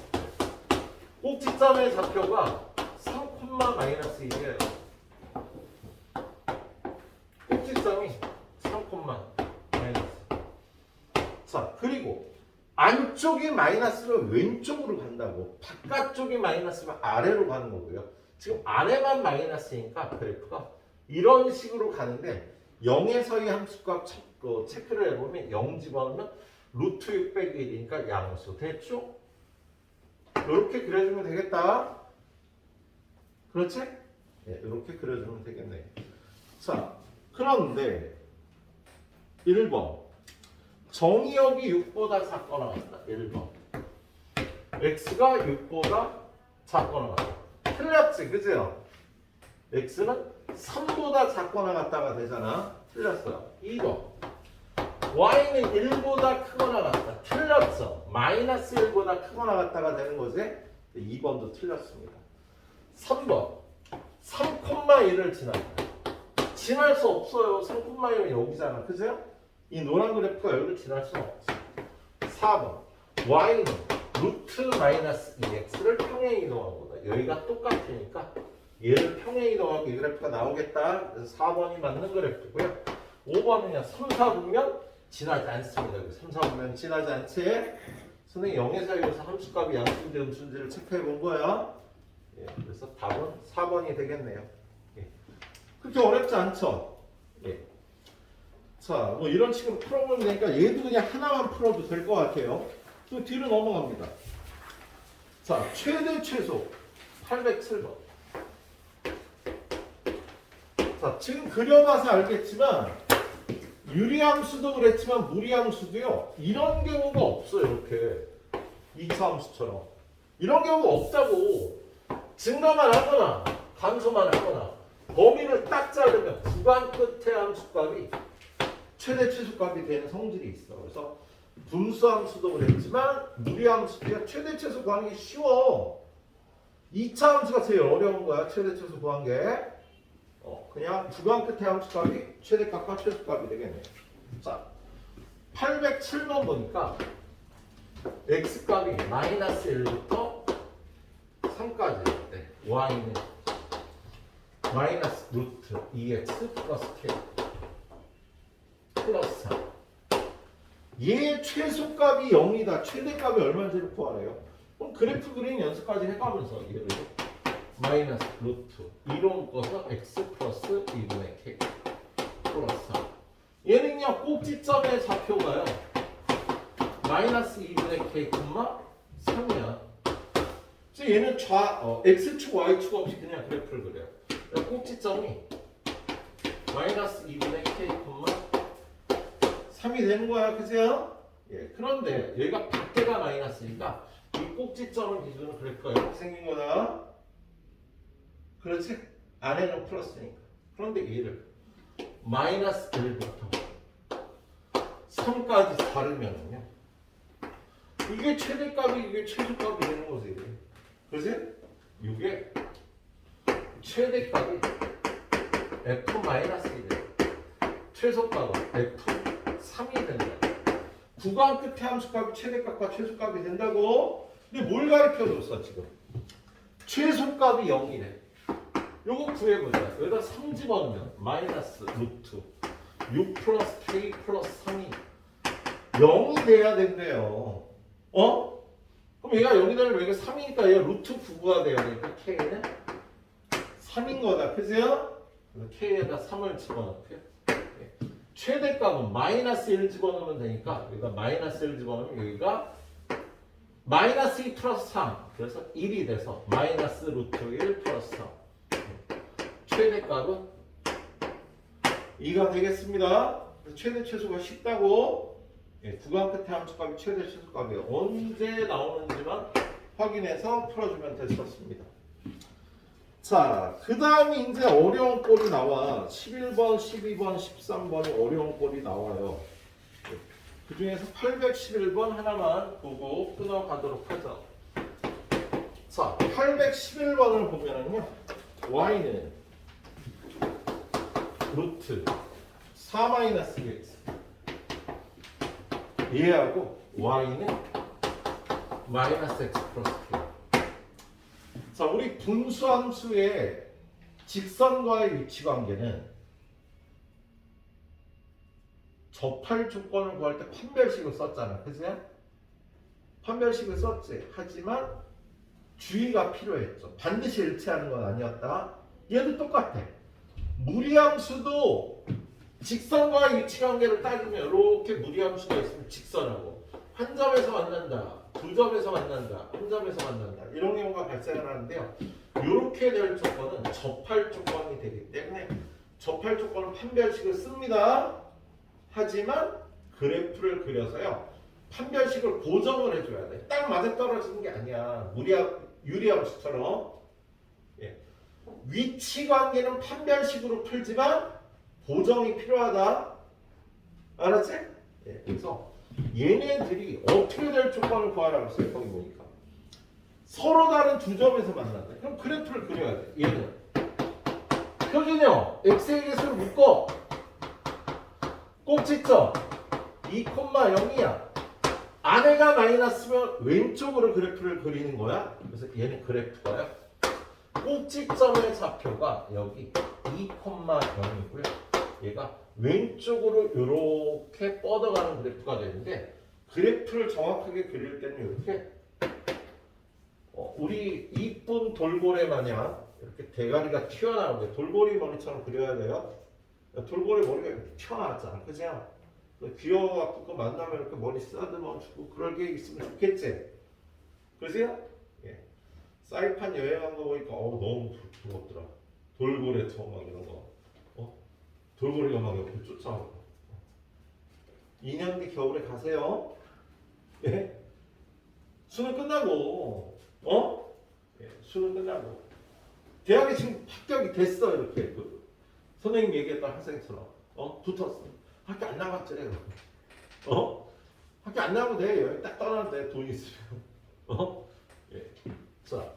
꼭지점의 좌표가 3, 마이너스 1이에요. 꼭지점이 3, 마이너스. 자, 그리고 안쪽이 마이너스는 왼쪽으로 간다고. 바깥쪽이 마이너스면 아래로 가는 거고요. 지금 아래만 마이너스니까 그래프가 이런 식으로 가는데 0에서의 함수값 체크를 해보면 0 집어넣으면 루트 6 빼기 1이니까 양수. 됐죠? 이렇게 그려주면 되겠다. 그렇지? 네, 이렇게 그려주면 되겠네. 자, 그런데 1번 정의역이 6보다 작거나 같다. 1번 x가 6보다 작거나 같다. 틀렸지, 그죠? x는 3보다 작거나 같다가 되잖아. 틀렸어요. 2번 y는 1보다 크거나 같다. 틀렸어. 마이너스 1보다 크거나 같다가 되는 거지. 2번도 틀렸습니다. 3번 3,1을 지날 수 없어요. 3,1은 여기잖아. 그죠? 이 노란 그래프가 여기를 지날 수는 없지. 4번 y는 루트 마이너스 2x를 평행 이동한 거다. 여기가 똑같으니까 얘를 평행 이동하고 이 그래프가 나오겠다. 그래서 4번이 맞는 그래프고요. 5번은요. 3, 4분면 지나지 않습니다. 3, 4분면 지나지 않지. 선생님 0에서 여기서 함수값이 양수인지 음수인지를 체크해 본 거야. 예, 그래서 답은 4번이 되겠네요. 예. 그렇게 어렵지 않죠? 예. 자, 뭐 이런 식으로 풀어보면 되니까 얘도 그냥 하나만 풀어도 될 것 같아요. 또 뒤로 넘어갑니다. 자, 최대 최소 807번. 자, 지금 그려봐서 알겠지만 유리함수도 그랬지만 무리함수도요. 이런 경우가 없어요. 이렇게 2차 함수처럼. 이런 경우가 없다고. 증가만 하거나 감소만 하거나 범위를 딱 자르면 구간 끝의 함수값이 최대 최소값이 되는 성질이 있어. 그래서 분수함수도 그랬지만 무리함수도야 최대 최소 구하는 게 쉬워. 2차 함수가 제일 어려운 거야. 최대 최소 구한 게. 그냥 구간 끝의 함수값이 최대값과 최소값이 되겠네. 자, 807번 보니까 x값이 마이너스 1부터 3까지 네, y는 마이너스 루트 2x 플러스 k 플러스 3. 얘 최소값이 0이다. 최대값이 얼마인지를 구하래요. 그럼 그래프 그린 연습까지 해가면서 얘를 마이너스 루트 2로 묶어서 x 플러스 2분의 k 플러스 3. 얘는요 꼭지점의 좌표가요 마이너스 2분의 k, 3이야. 그래서 얘는 x축, y축 없이 그냥 그래프를 그려요. 꼭지점이 마이너스 2분의 k, 3이 되는 거야. 그죠? 예, 그런데 여기가 밖에가 마이너스니까 이 꼭지점을 기준으로 그래프가 이렇게 생긴 거다. 그렇지? 안에는 플러스니까. 그런데 얘를 마이너스 1부터 3까지 다르면요 이게 최대값이 이게 최소값이 되는 거지. 그렇지? 이게 최대값이 f-1이 돼. 최소값은 f3이 된다. 구간 끝의 함수값이 최대값과 최소값이 된다고. 근데 뭘 가르쳐줬어 지금? 최소값이 0이래. 요거 구해보자. 여기다 3 집어넣으면 마이너스 루트 6 플러스 k 플러스 3이 0이 돼야 된대요. 그럼 얘가 0이 되면 여기가 3이니까 얘가 루트 9가 돼야 되니까 k는 3인 거다. 그죠? k에다 3을 집어넣고요. 최대값은 마이너스 1 집어넣으면 되니까 여기가 마이너스 1 집어넣으면 여기가 마이너스 2 플러스 3. 그래서 1이 돼서 마이너스 루트 1 플러스 3. 최대값은 2가 되겠습니다. 최대 최소가 쉽다고. 구간 끝의 함수값이 최대 최소값이에요. 언제 나오는지만 확인해서 풀어주면 됐었습니다. 자, 그 다음에 이제 어려운 꼴이 나와. 11번, 12번, 13번이 어려운 꼴이 나와요. 그 중에서 811번 하나만 보고 끊어가도록 하죠. 자, 811번을 보면은요, y는 루트 4-x 얘하고 y는 마이너스 x 플러스 k. 자, 우리 분수함수의 직선과의 위치 관계는 접할 조건을 구할 때 판별식을 썼잖아. 그치? 판별식을 썼지. 하지만 주의가 필요했죠. 반드시 일치하는 건 아니었다. 얘도 똑같아. 무리함수도 직선과의 위치 관계를 따지면 이렇게 무리함수가 있으면 직선하고 한 점에서 만난다, 두 점에서 만난다, 한 점에서 만난다 이런 경우가 발생을 하는데요. 이렇게 될 조건은 접할 조건이 되기 때문에 접할 조건은 판별식을 씁니다. 하지만 그래프를 그려서요 판별식을 고정을 해줘야 돼. 딱 맞아떨어지는 게 아니야. 유리함수처럼. 위치 관계는 판별식으로 풀지만 고정이 필요하다. 알았지? 그래서 얘네들이 어떻게 될 조건을 구하라고 했어요. 거기 보니까 서로 다른 두 점에서 만난다. 그럼 그래프를 그려야 돼. 얘는 표준형 x의 개수를 묶어. 꼭지점 2,0이야. 안에가 마이너스면 왼쪽으로 그래프를 그리는 거야. 그래서 얘는 그래프가요. 꼭지점의 좌표가 여기 2,0이고요. 얘가 왼쪽으로 이렇게 뻗어가는 그래프가 되는데 그래프를 정확하게 그릴 때는 이렇게 우리 이쁜 돌고래 마냥 이렇게 대가리가 튀어나오게 돌고래 머리처럼 그려야 돼요. 돌고래 머리가 이렇게 튀어나왔잖아, 그죠? 귀여워갖고 그 만나면 이렇게 머리 쓰다듬어 주고 그럴 게 있으면 좋겠지, 그죠? 예. 사이판 여행한 거 보니까 너무 부럽더라. 돌고래처럼 막 이런 거, 돌고래가 막 옆에 쫓아오고. 2년 뒤 겨울에 가세요. 예? 수능 끝나고, 예, 수능 끝나고. 대학에 지금 합격이 됐어, 이렇게. 선생님 얘기했던 학생처럼. 붙었어. 학교 안 나갔지, 학교 안 나가도 돼. 여기 딱 떠나도 돼, 돈 있으면. 예. 자,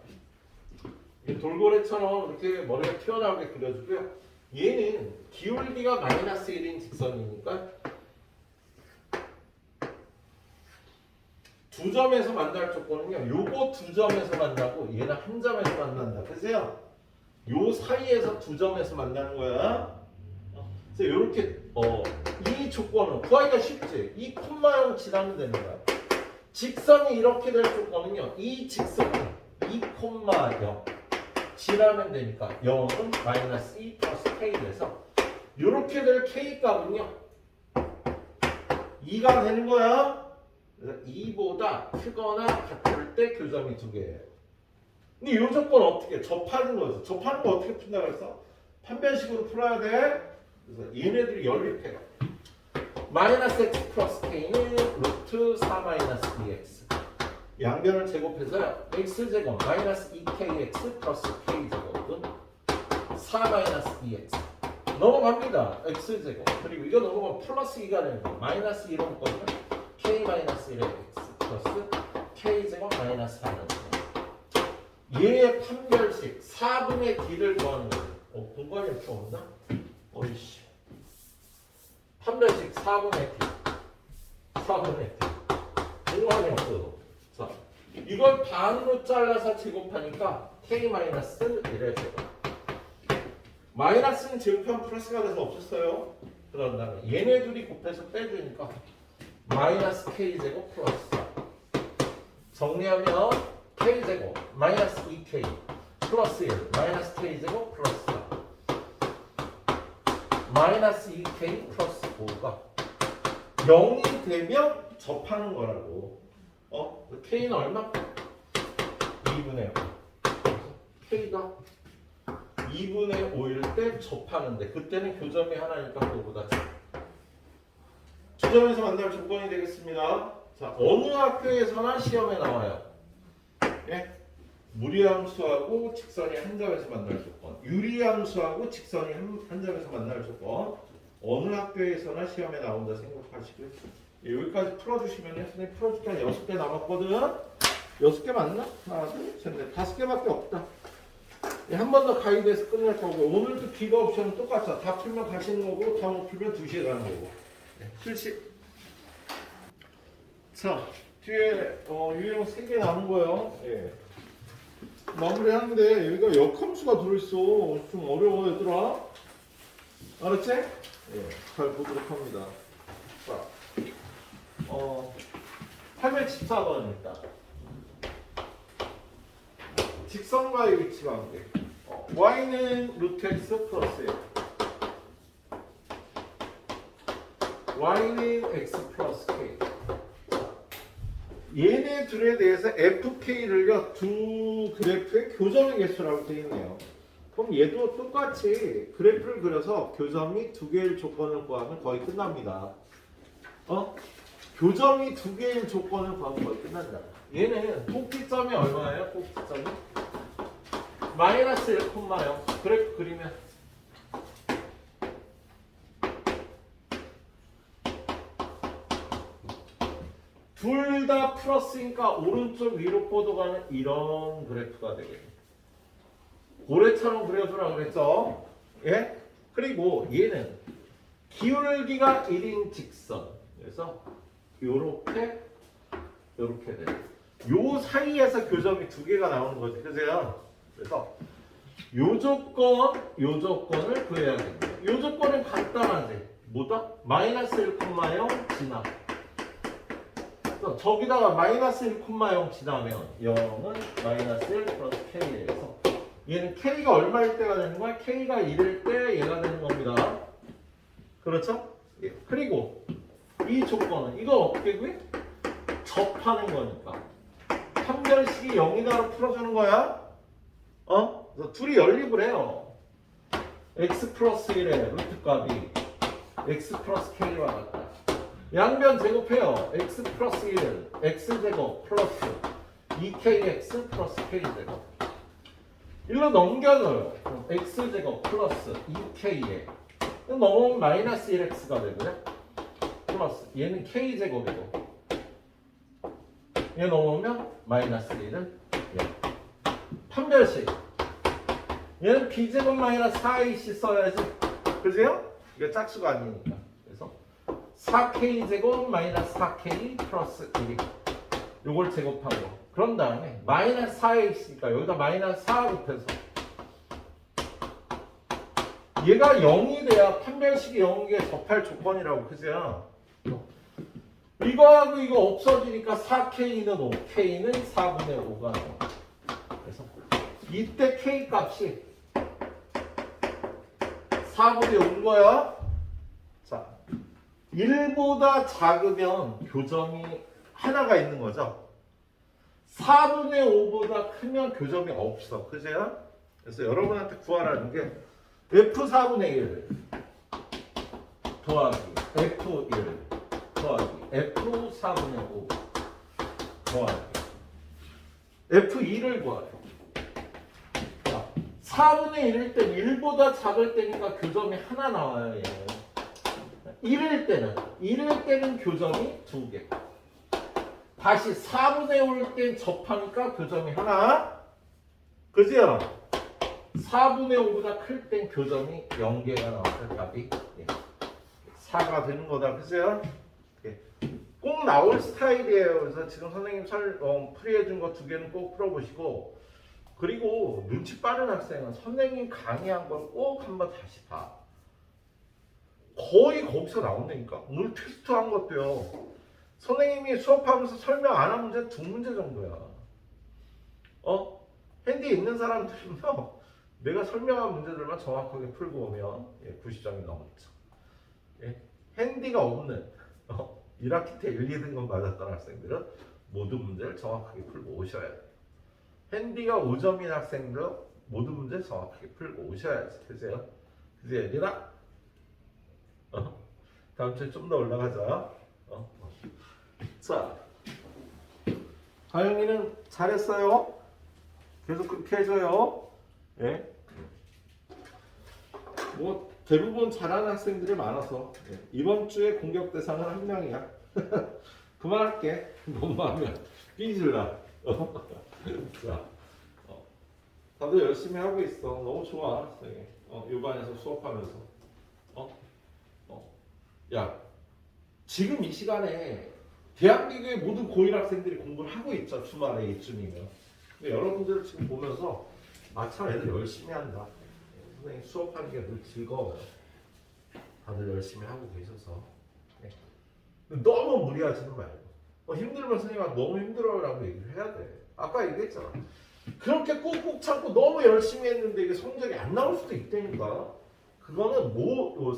이 돌고래처럼 이렇게 머리가 튀어나오게 그려주고요. 얘는 기울기가 마이너스 1인 직선이니까 두 점에서 만날 조건은요. 요거 두 점에서 만나고 얘는 한 점에서 만난다. 그래서요. 요 사이에서 두 점에서 만나는 거야. 그래서 요렇게 이 조건은 구하기가 쉽지. 이 콤마형 지나면 되는 거야. 직선이 이렇게 될 조건은요. 이 직선은 2,0 지나면 되니까 0은 마이너스 2 플러스 k 돼서 요렇게 될 k 값은요. 2가 되는 거야. 그래서 2보다 크거나 같을 때 교점이 두 개예요. 근데 이 조건 어떻게 접하는 거죠? 접하는 거 어떻게 푼다 그랬어? 판별식으로 풀어야 돼. 그래서 얘네들이 연립해요. 마이너스 x 플러스 k는 루트 4 마이너스 2x. 양변을 제곱해서요. x제곱 마이너스 2kx 플러스 k제곱은 4 마이너스 2x. 넘어갑니다. x제곱. 그리고 이거 넘어가면 플러스 2가 되는 거. 마이너스 1은 거거든요. k 마이너스 1의 x 플러스 k제곱 마이너스 4는 얘의 판별식 4분의 d를 구하는 거예요. 공간이 이렇게 없나? 어이씨. 판별식 4분의 d. 4분의 d. 공간이 없어. 자, 이걸 반으로 잘라서 제곱하니까 k 마이너스 1의 제곱. 마이너스는 제곱하면 플러스가 돼서 없었어요. 그런 다음에 얘네 둘이 곱해서 빼주니까 마이너스 k제곱 플러스 4. 정리하면 k제곱 마이너스 2k 플러스 1 마이너스 k제곱 플러스 4 마이너스 2k 플러스 5가 0이 되면 접하는 거라고. k는 얼마? 2분의 5. k가 2분의 5일 때 접하는데 그때는 교점이 하나니까 그거보다 두 점에서 만날 조건이 되겠습니다. 자, 어느 학교에서나 시험에 나와요. 예? 무리함수하고 직선이 한 점에서 만날 조건, 유리함수하고 직선이 한 점에서 만날 조건. 어느 학교에서나 시험에 나온다 생각하시고요. 예, 여기까지 풀어주시면 선생님 풀어줄게. 한 6개 남았거든. 6개 맞나? 하나, 둘, 셋, 넷, 5개밖에 없다. 예, 한 번 더 가이드해서 끝낼 거고 오늘도 기가 옵션은 똑같아. 다 풀면 가시는 거고 다 못 풀면 2시에 가는 거고. 네, 실시. 자, 뒤에 유형 3개 남은 거예요. 예. 마무리하는데 여기가 역함수가 들어있어. 좀 어려워 얘들아. 알았지? 예, 잘 보도록 합니다. 자, 814번입니다. 직선과의 위치 관계. y는 루트 x 플러스 1. y는 x 플러스 k. 얘네 둘에 대해서 fk를요 두 그래프의 교점의 개수라고 되어 있네요. 그럼 얘도 똑같이 그래프를 그려서 교점이 두 개일 조건을 구하면 거의 끝납니다. 교점이 두 개일 조건을 구하면 거의 끝난다. 얘는 꼭지점이 얼마예요? 꼭지점이 마이너스 1,0. 그래프 그리면 둘 다 플러스니까 오른쪽 위로 뻗어가는 이런 그래프가 되겠네요. 고래처럼 그려주라 그랬죠? 예? 그리고 얘는 기울기가 1인 직선. 그래서 요렇게 돼요. 요 사이에서 교점이 두 개가 나오는 거지. 그죠? 그래서 요 조건을 구해야겠네요. 요 조건은 간단하지. 뭐다? 마이너스 1,0 지나. 저기다가 마이너스 1,0 지나면 0은 마이너스 1 플러스 k에서 얘는 k가 얼마일 때가 되는 거야? k가 1일 때 얘가 되는 겁니다. 그렇죠? 예. 그리고 이 조건은 이거 어떻게 구해? 접하는 거니까. 판별식이 0이다로 풀어주는 거야. 그래서 둘이 연립을 해요. x 플러스 1의 루트 값이 x 플러스 k와 같다. 양변 제곱해요. x 플러스 1, x제곱 플러스 2kx 플러스 k제곱. 일로 넘겨줘요. x제곱 플러스 2k에 넘어오면 마이너스 1x가 되고요. 플러스 얘는 k제곱이고 얘 넘어오면 마이너스 1은 판별식. 얘는 b제곱 마이너스 4ac 써야지. 그죠? 이게 짝수가 아니니까. 그래서 4k제곱 마이너스 4k 플러스 1이 요걸 제곱하고 그런 다음에 마이너스 4ac니까 여기다 마이너스 4 곱해서 얘가 0이 돼야 판별식이 0이게 접할 조건이라고. 그죠? 이거하고 이거 없어지니까 4k는 5, k는 4분의 5가 나와. 그래서 이때 k 값이 4분의 5인 거야. 자, 1보다 작으면 교점이 하나가 있는 거죠. 4분의 5보다 크면 교점이 없어. 그죠? 그래서 여러분한테 구하라는 게 F4분의 1 더하기 F1 더하기 F4분의 5 더하기 F2를 구하래요. 4분의 1일 땐 1보다 작을 때니까 교점이 하나 나와요. 얘는. 1일 때는 교점이 2개. 다시 4분의 5일 땐 접하니까 교점이 하나. 그죠? 4분의 5보다 클 땐 교점이 0개가 나와서 답이 4가 되는 거다. 그죠? 꼭 나올 스타일이에요. 그래서 지금 선생님 풀이해준 거 2개는 꼭 풀어보시고, 그리고 눈치 빠른 학생은 선생님 강의한 걸 꼭 한번 다시 봐. 거의 거기서 나온다니까. 오늘 테스트 한 것도요. 선생님이 수업하면서 설명 안 한 문제 2문제 정도야. 핸디 있는 사람들은요. 내가 설명한 문제들만 정확하게 풀고 오면 90점이 넘었죠. 핸디가 없는 1학기 때 1, 2등급 맞았던 학생들은 모든 문제를 정확하게 풀고 오셔야 돼요. 핸디가 5점인 학생들은 모든 문제 정확하게 풀고 오셔야지. 되세요? 그지 얘들아? 다음 주에 좀 더 올라가자. 자, 가영이는 잘했어요. 계속 그렇게 해줘요. 예? 뭐 대부분 잘하는 학생들이 많아서 이번 주에 공격 대상은 한 명이야. 그만할게. 너무 하면 삐질라. 자, 다들 열심히 하고 있어. 너무 좋아. 이 반에서 수업하면서. 야, 지금 이 시간에 대한민국의 모든 고1 학생들이 공부를 하고 있죠. 주말에 이쯤이면. 근데 여러분들 지금 보면서 참 애들 열심히 한다. 선생님 수업하는 게 늘 즐거워요. 다들 열심히 하고 계셔서. 너무 무리하지는 말고. 힘들면 선생님한테 너무 힘들어라고 얘기를 해야 돼. 아까 얘기했잖아. 그렇게 꾹꾹 참고 너무 열심히 했는데 이게 성적이 안 나올 수도 있다니까. 그거는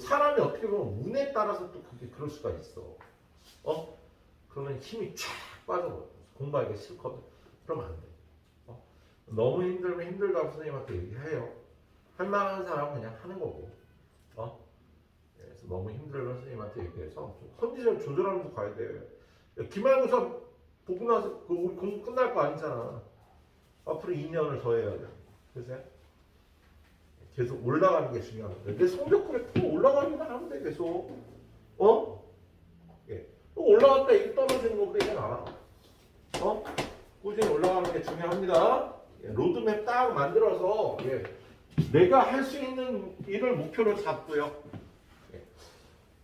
사람이 어떻게 보면 운에 따라서 또 그게 그럴 수가 있어. 그러면 힘이 쫙 빠져버려. 공부하기가 싫거든. 그러면 안 돼. 너무 힘들면 힘들다고 선생님한테 얘기해요. 할 만한 사람은 그냥 하는 거고. 그래서 너무 힘들면 선생님한테 얘기해서 좀 컨디션 조절하면서 가야 돼. 기말고사 보고 나서 우리 공부 끝날 거 아니잖아. 앞으로 2년을 더 해야 돼. 그래서 계속 올라가는 게 중요합니다. 내 성적 그래 또 올라가기만 하면 돼. 계속. 올라갔다 이게 떨어지는 거 그래 알아. 꾸준히 올라가는 게 중요합니다. 로드맵 딱 만들어서 내가 할 수 있는 일을 목표로 잡고요.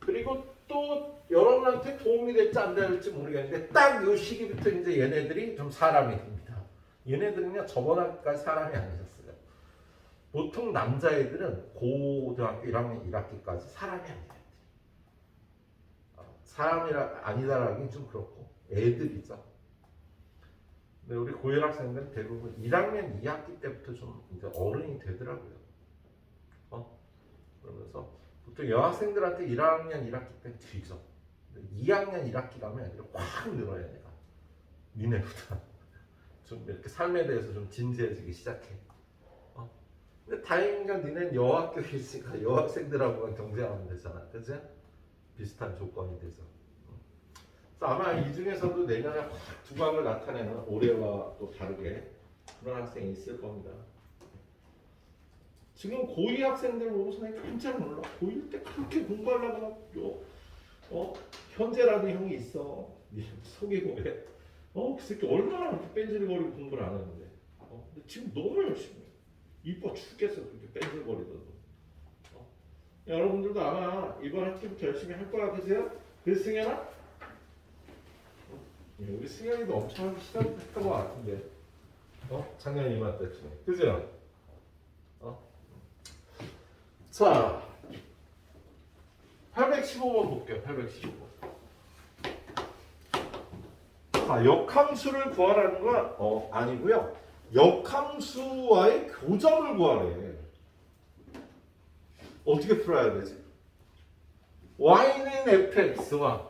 그리고 또 여러분한테 도움이 될지 안 될지 모르겠는데 딱 이 시기부터 이제 얘네들이 좀 사람이 됩니다. 얘네들은요 저번 학기까지 사람이 아니셨어요. 보통 남자애들은 고등학교 1학년 1학기까지 사람이 아니다. 사람이라 아니다라긴 좀 그렇고 애들이죠. 근데 우리 고1 학생들은 대부분 1학년 2학기 때부터 좀 이제 어른이 되더라고요. 그러면서 보통 여학생들한테 1학년 1학기 때 뒤져. 2학년 1학기 가면 애들이 확 늘어요. 내가 니네보다 좀 이렇게 삶에 대해서 좀 진지해지기 시작해. 근데 다행인 건 니네는 여학교에 있으니까 여학생들하고만 경쟁하면 되잖아. 그치? 비슷한 조건이 돼서. 그래서 아마 이 중에서도 내년에 확 두각을 나타내는 올해와 또 다르게 그런 학생이 있을 겁니다. 지금 고2 학생들 보고 선생님 깜짝 놀라. 고1 때 그렇게 공부하려고 현재라는 형이 있어. 니 속이고 왜? 그 새끼 얼마나 그렇게 뺀질거리고 공부를 안 하는데. 근데 지금 너무 열심히 해. 이뻐 죽겠어 그렇게 뺀질거리더라도. 여러분들도 아마 이번 학기부터 열심히 할 거라 그러세요? 그래서 승현아? 우리 승현이도 엄청 하기 시작했던 것 같은데. 작년 이맘때쯤에. 그죠? 자, 815번 볼게요. 815번. 자, 역함수를 구하라는 건 아니고요. 역함수와의 교점을 구하래. 어떻게 풀어야 되지? y는 fx와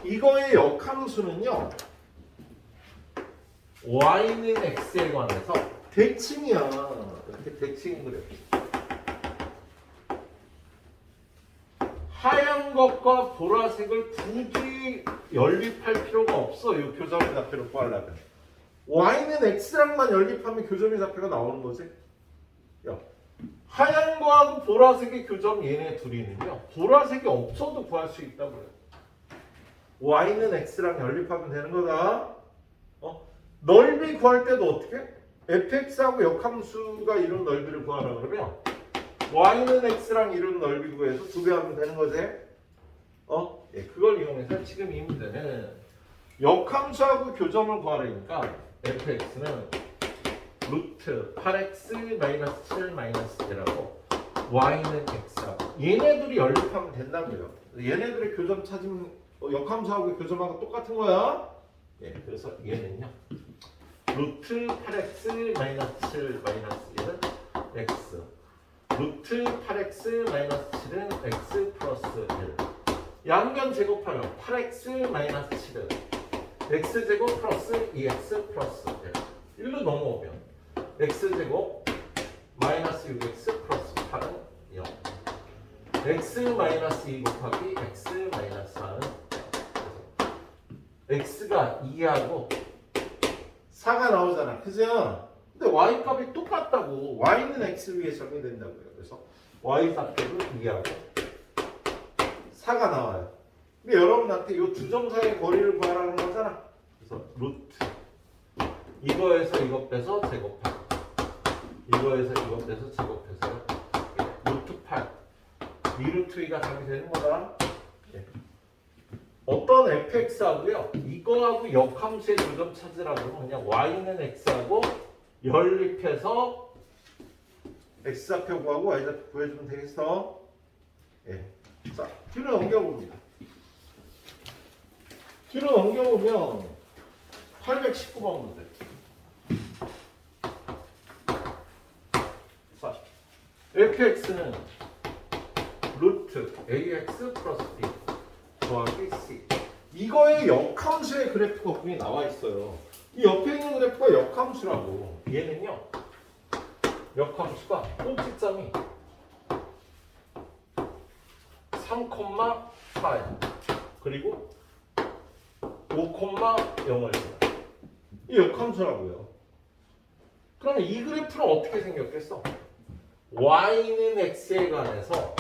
이거의 역함수는요. y는 x에 관해서 대칭이야. 이렇게 대칭 그래. 하얀 것과 보라색을 굳이 연립할 필요가 없어. 이 교점의 좌표를 구하려면. y는 x랑만 연립하면 교점의 좌표가 나오는 거지. 야, 하얀 거하고 보라색의 교점 얘네 둘이는요. 보라색이 없어도 구할 수 있다고요. y는 x랑 연립하면 되는 거다. 넓이 구할 때도 어떻게? fx하고 역함수가 이룬 넓이를 구하라 그러면 y는 x랑 이룬 넓이 구해서 2배 하면 되는 거지. 예, 그걸 이용해서 지금 이 문제는 역함수하고 교점을 구하라니까 fx는 루트 8x 마이너스 7 마이너스 1라고 y는 x하고 얘네들이 연립하면 된다고요. 얘네들의 교점 찾으면 역함수하고 교점하고 똑같은 거야. 예, 그래서 얘는요. 루트 8x 마이너스 7 마이너스 1은 x 루트 8x 마이너스 7은 x 플러스 1 양변 제곱하면 8x 마이너스 7은 x제곱 플러스 2x 플러스 1 1로 넘어오면 x제곱 마이너스 6x 플러스 8은 0 x 마이너스 2 곱하기 x 마이너스 4는 0 x가 2하고 4가 나오잖아. 그죠? 근데 y 값이 똑같다고. y는 x 위에 정의된다고요. 그래서 y 좌표를 2하고 4가 나와요. 근데 여러분한테 이 두 점 사이의 거리를 구하라는 거잖아. 그래서 루트 이거에서 이거 빼서 제곱하고 이거에서 이거 빼서 제곱해서 루트 8 2루트 2가 답이 되는 거다. 어떤 fx하고요. 이거하고 역함수의 교점 찾으라고 하면 그냥 y는 x하고 연립해서 x좌표 구하고 y좌표 구해주면 되겠어. 예. 자, 뒤로 넘겨봅니다. 뒤로 넘겨보면 819번 문제. 자, fx는 루트 ax 플러스 b 더하기 c. 이거의 역함수의 그래프가 분명히 나와 있어요. 이 옆에 있는 그래프가 역함수라고. 얘는요. 역함수가 꼭지점이 3,4야. 그리고 5,0을 이 역함수라고요. 그러면 이 그래프는 어떻게 생겼겠어? y는 x에 관해서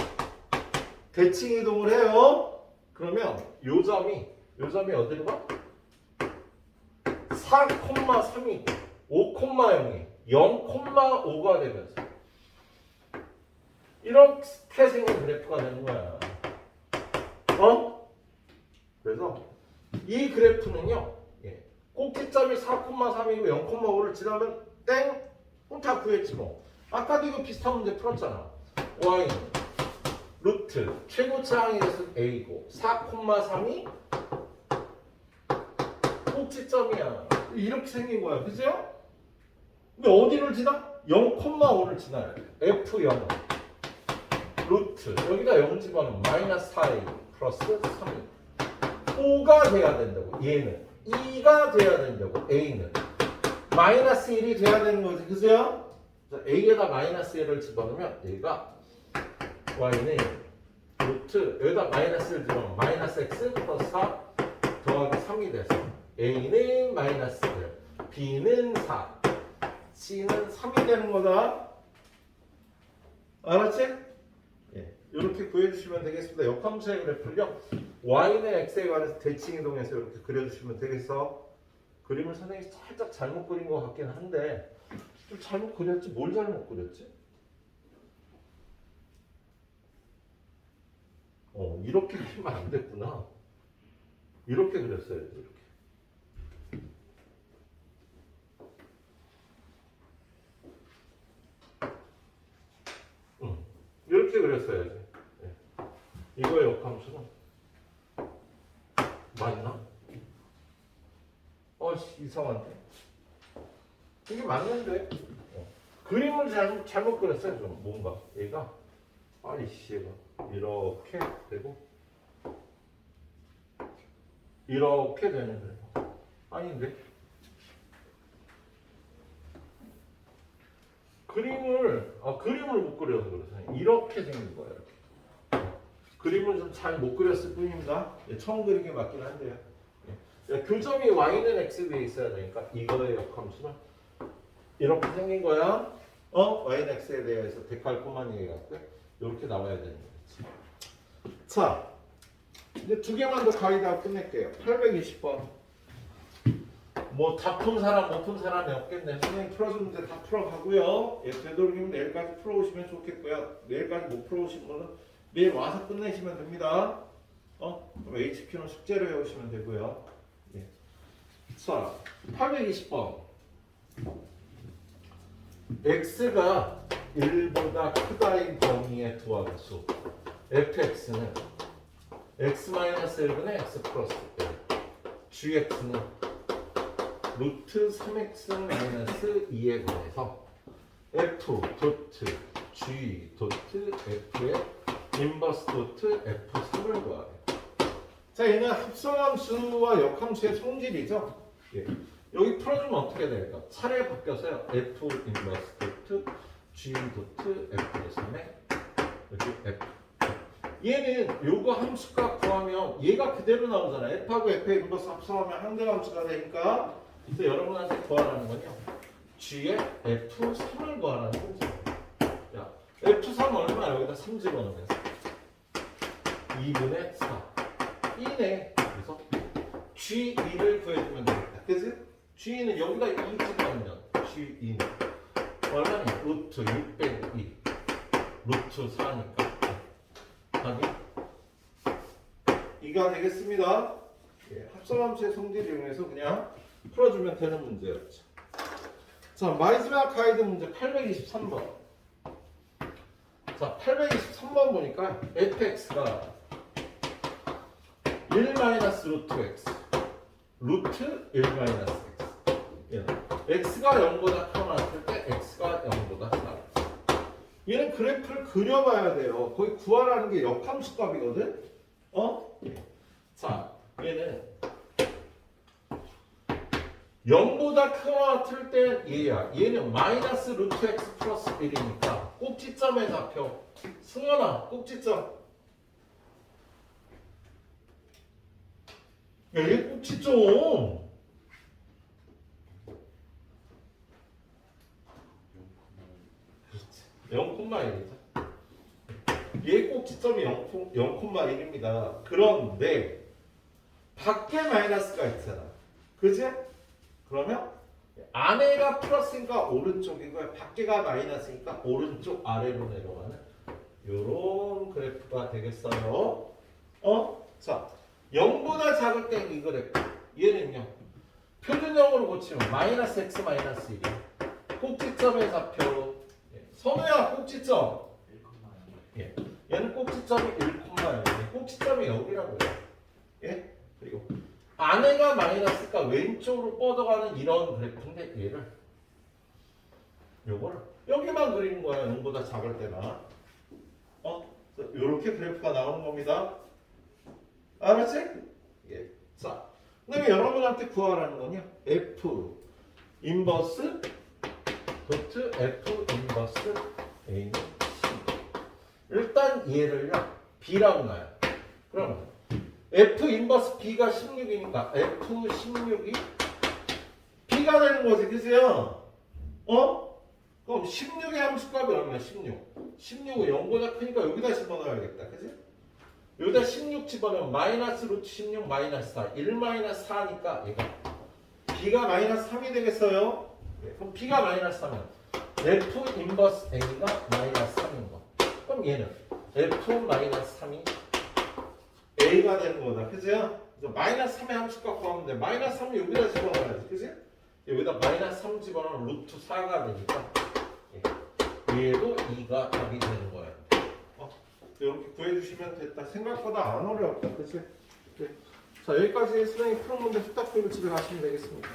대칭 이동을 해요. 그러면 요 점이 어디로 가? 4,3이 5,0이 0,5가 되면서 이렇게 생긴 그래프가 되는 거야. 그래서 이 그래프는요. 꼭지점이 4,3이고 0,5를 지나면 땡! 다 구했지 뭐. 아까도 이거 비슷한 문제 풀었잖아. y는 루트 최고차항이 돼서 a고 4,3이 꼭지점이야. 이렇게 생긴 거야. 그죠? 근데 어디를 지나? 0,5를 지나야 돼. F0 루트 여기다 0 집어넣으면 마이너스 4a 플러스 3. 5가 돼야 된다고 얘는 2가 돼야 된다고 A는 마이너스 1이 돼야 되는 거지 그죠? A에다 마이너스 1을 집어넣으면 얘가 Y는 루트 여기다 마이너스 1을 집어넣으면 마이너스 X 플러스 4 더하기 3이 돼서 A는 마이너스 1 B는 4 C는 3이 되는 거다 알았지? 예, 이렇게 구해주시면 되겠습니다. 역함수의 그래프를요. Y는 X에 관해서 대칭 이동해서 이렇게 그려주시면 되겠어. 그림을 선생님이 살짝 잘못 그린 것 같긴 한데 좀 잘못 그렸지? 뭘 잘못 그렸지? 이렇게 그리면 안 됐구나. 이렇게 그렸어야지. 이렇게. 이렇게 그렸어야지. 네. 이거의 역함수는 맞나? 이상한데. 이게 맞는데. 그림을 잘못 그렸어요. 좀 뭔가 얘가 얘가 이렇게 되고 이렇게 되는 거예요. 아닌데. 그림을 못 그려서 그래서 이렇게 생긴 거예요. 이렇게. 그림을 좀 잘 못 그렸을 뿐입니다. 처음 그린 게 맞긴 한데요. 교점이 Y는 X 위에 있어야 되니까 이거의 역함수는 이렇게 생긴 거야. Y는 X에 대해서 데칼코마니 해갖고 이렇게 나와야 되는 거지. 자, 이제 두 개만 더 가이드하고 끝낼게요. 820번. 뭐 다 푼 사람 못 푼 사람이 없겠네. 선생님 풀어준 문제 다 풀어가고요. 되도록이면 내일까지 풀어오시면 좋겠고요. 내일까지 못 풀어오신 분은 내일 와서 끝내시면 됩니다. 그럼 HQ는 숙제로 해오시면 되고요. 예. 자, 820번. x가 1보다 크다인 범위의 두 함수 fx는 x-1분의 x 플러스 1 gx는 루트 3x-2에 관해서 f 도트 g 도트 f의 인버스 도트 f3을 구하래. 자, 얘는 합성함수와 역함수의 성질이죠. 예. 여기 풀어주면 어떻게 될까? 차례 바뀌어서요. f 인버스 도트 g 도트 f3에 여기 f. 얘는 요거 함수값 구하면 얘가 그대로 나오잖아. f하고 f의 인버스 합성하면 항등함수가 되니까 그래서 여러분한테 구하라는 건요. g의 f3을 구하라는 거죠. 야, f3 얼마? 여기다 3 집어넣으면 2분의 4 2네. 그래서 G2를 구해주면 되겠다. 그치? G2는 여기다 2 집어넣으면 G2는 얼마니? 루트 6 빼고 2 루트 4니까 답이 2가 되겠습니다. 예, 합성함수의 성질을 이용해서 그냥 풀어주면 되는 문제였죠. 자, 마지막 가이드 문제 823번. 자, 823번 보니까 fx가 1 마이너스 루트 x 루트 1 마이너스 x x가 0보다 크거나 같을 때 x가 0보다 작아. 얘는 그래프를 그려봐야 돼요. 거기 구하라는 게 역함수 값이거든. 자, 얘는 0보다 크거나 같을 땐 얘야. 얘는 마이너스 루트 x 플러스 1이니까 꼭지점에 잡혀. 승현아, 꼭지점. 야, 얘 꼭지점. 그렇지. 0,1이죠. 얘 꼭지점이 0,1입니다. 그런데 밖에 마이너스가 있잖아. 그지? 그러면 안에가 플러스니까 오른쪽이고요. 밖에가 마이너스니까 오른쪽 아래로 내려가는 요런 그래프가 되겠어요. 자, 0보다 작을 땐 이 그래프. 얘는요. 표준형으로 고치면 마이너스 x 마이너스 1이 꼭지점의 좌표. 선우야, 꼭지점. 예. 얘는 꼭지점이 1,1. 꼭지점이 여기라고요. 예? 그리고 안에가 마이너스니까 왼쪽으로 뻗어가는 이런 그래프인데 얘를 요거를 여기만 그리는 거야. 0보다 작을 때나. 이렇게 그래프가 나오는 겁니다. 알았지? 예. 자, 그다음에 여러분한테 구하라는 거냐? F 인버스 도트 F 인버스 A는 C. 일단 얘를요 B라고 놔요. 그럼 F 인버스 B가 16이니까 F 16이 B가 되는 거지, 그죠? 그럼 16의 함수값이 얼마야? 16. 16은 0보다 크니까 여기다 집어넣어야겠다, 그지? 여기다 16 집어넣으면 마이너스 루트 16 마이너스 4. 1 마이너스 4니까 얘가 B가 마이너스 3이 되겠어요? 그럼 B가 마이너스 3이면 F 인버스 A가 마이너스 3인 거. 그럼 얘는 F 마이너스 3이 A가 되는 거다, 그죠? 그래서 마이너스 3의 함수값 구하면 돼. 마이너스 3을 여기다 집어넣어야지, 그지? 여기다 마이너스 3 집어넣으면 루트 4가 되니까 얘도 2가 답이 되는 거야. 이렇게 구해주시면 됐다. 생각보다 안 어려웠다, 그치? 네. 자, 여기까지 수능이 푸는 문제 후딱 풀고 집에 가시면 되겠습니다.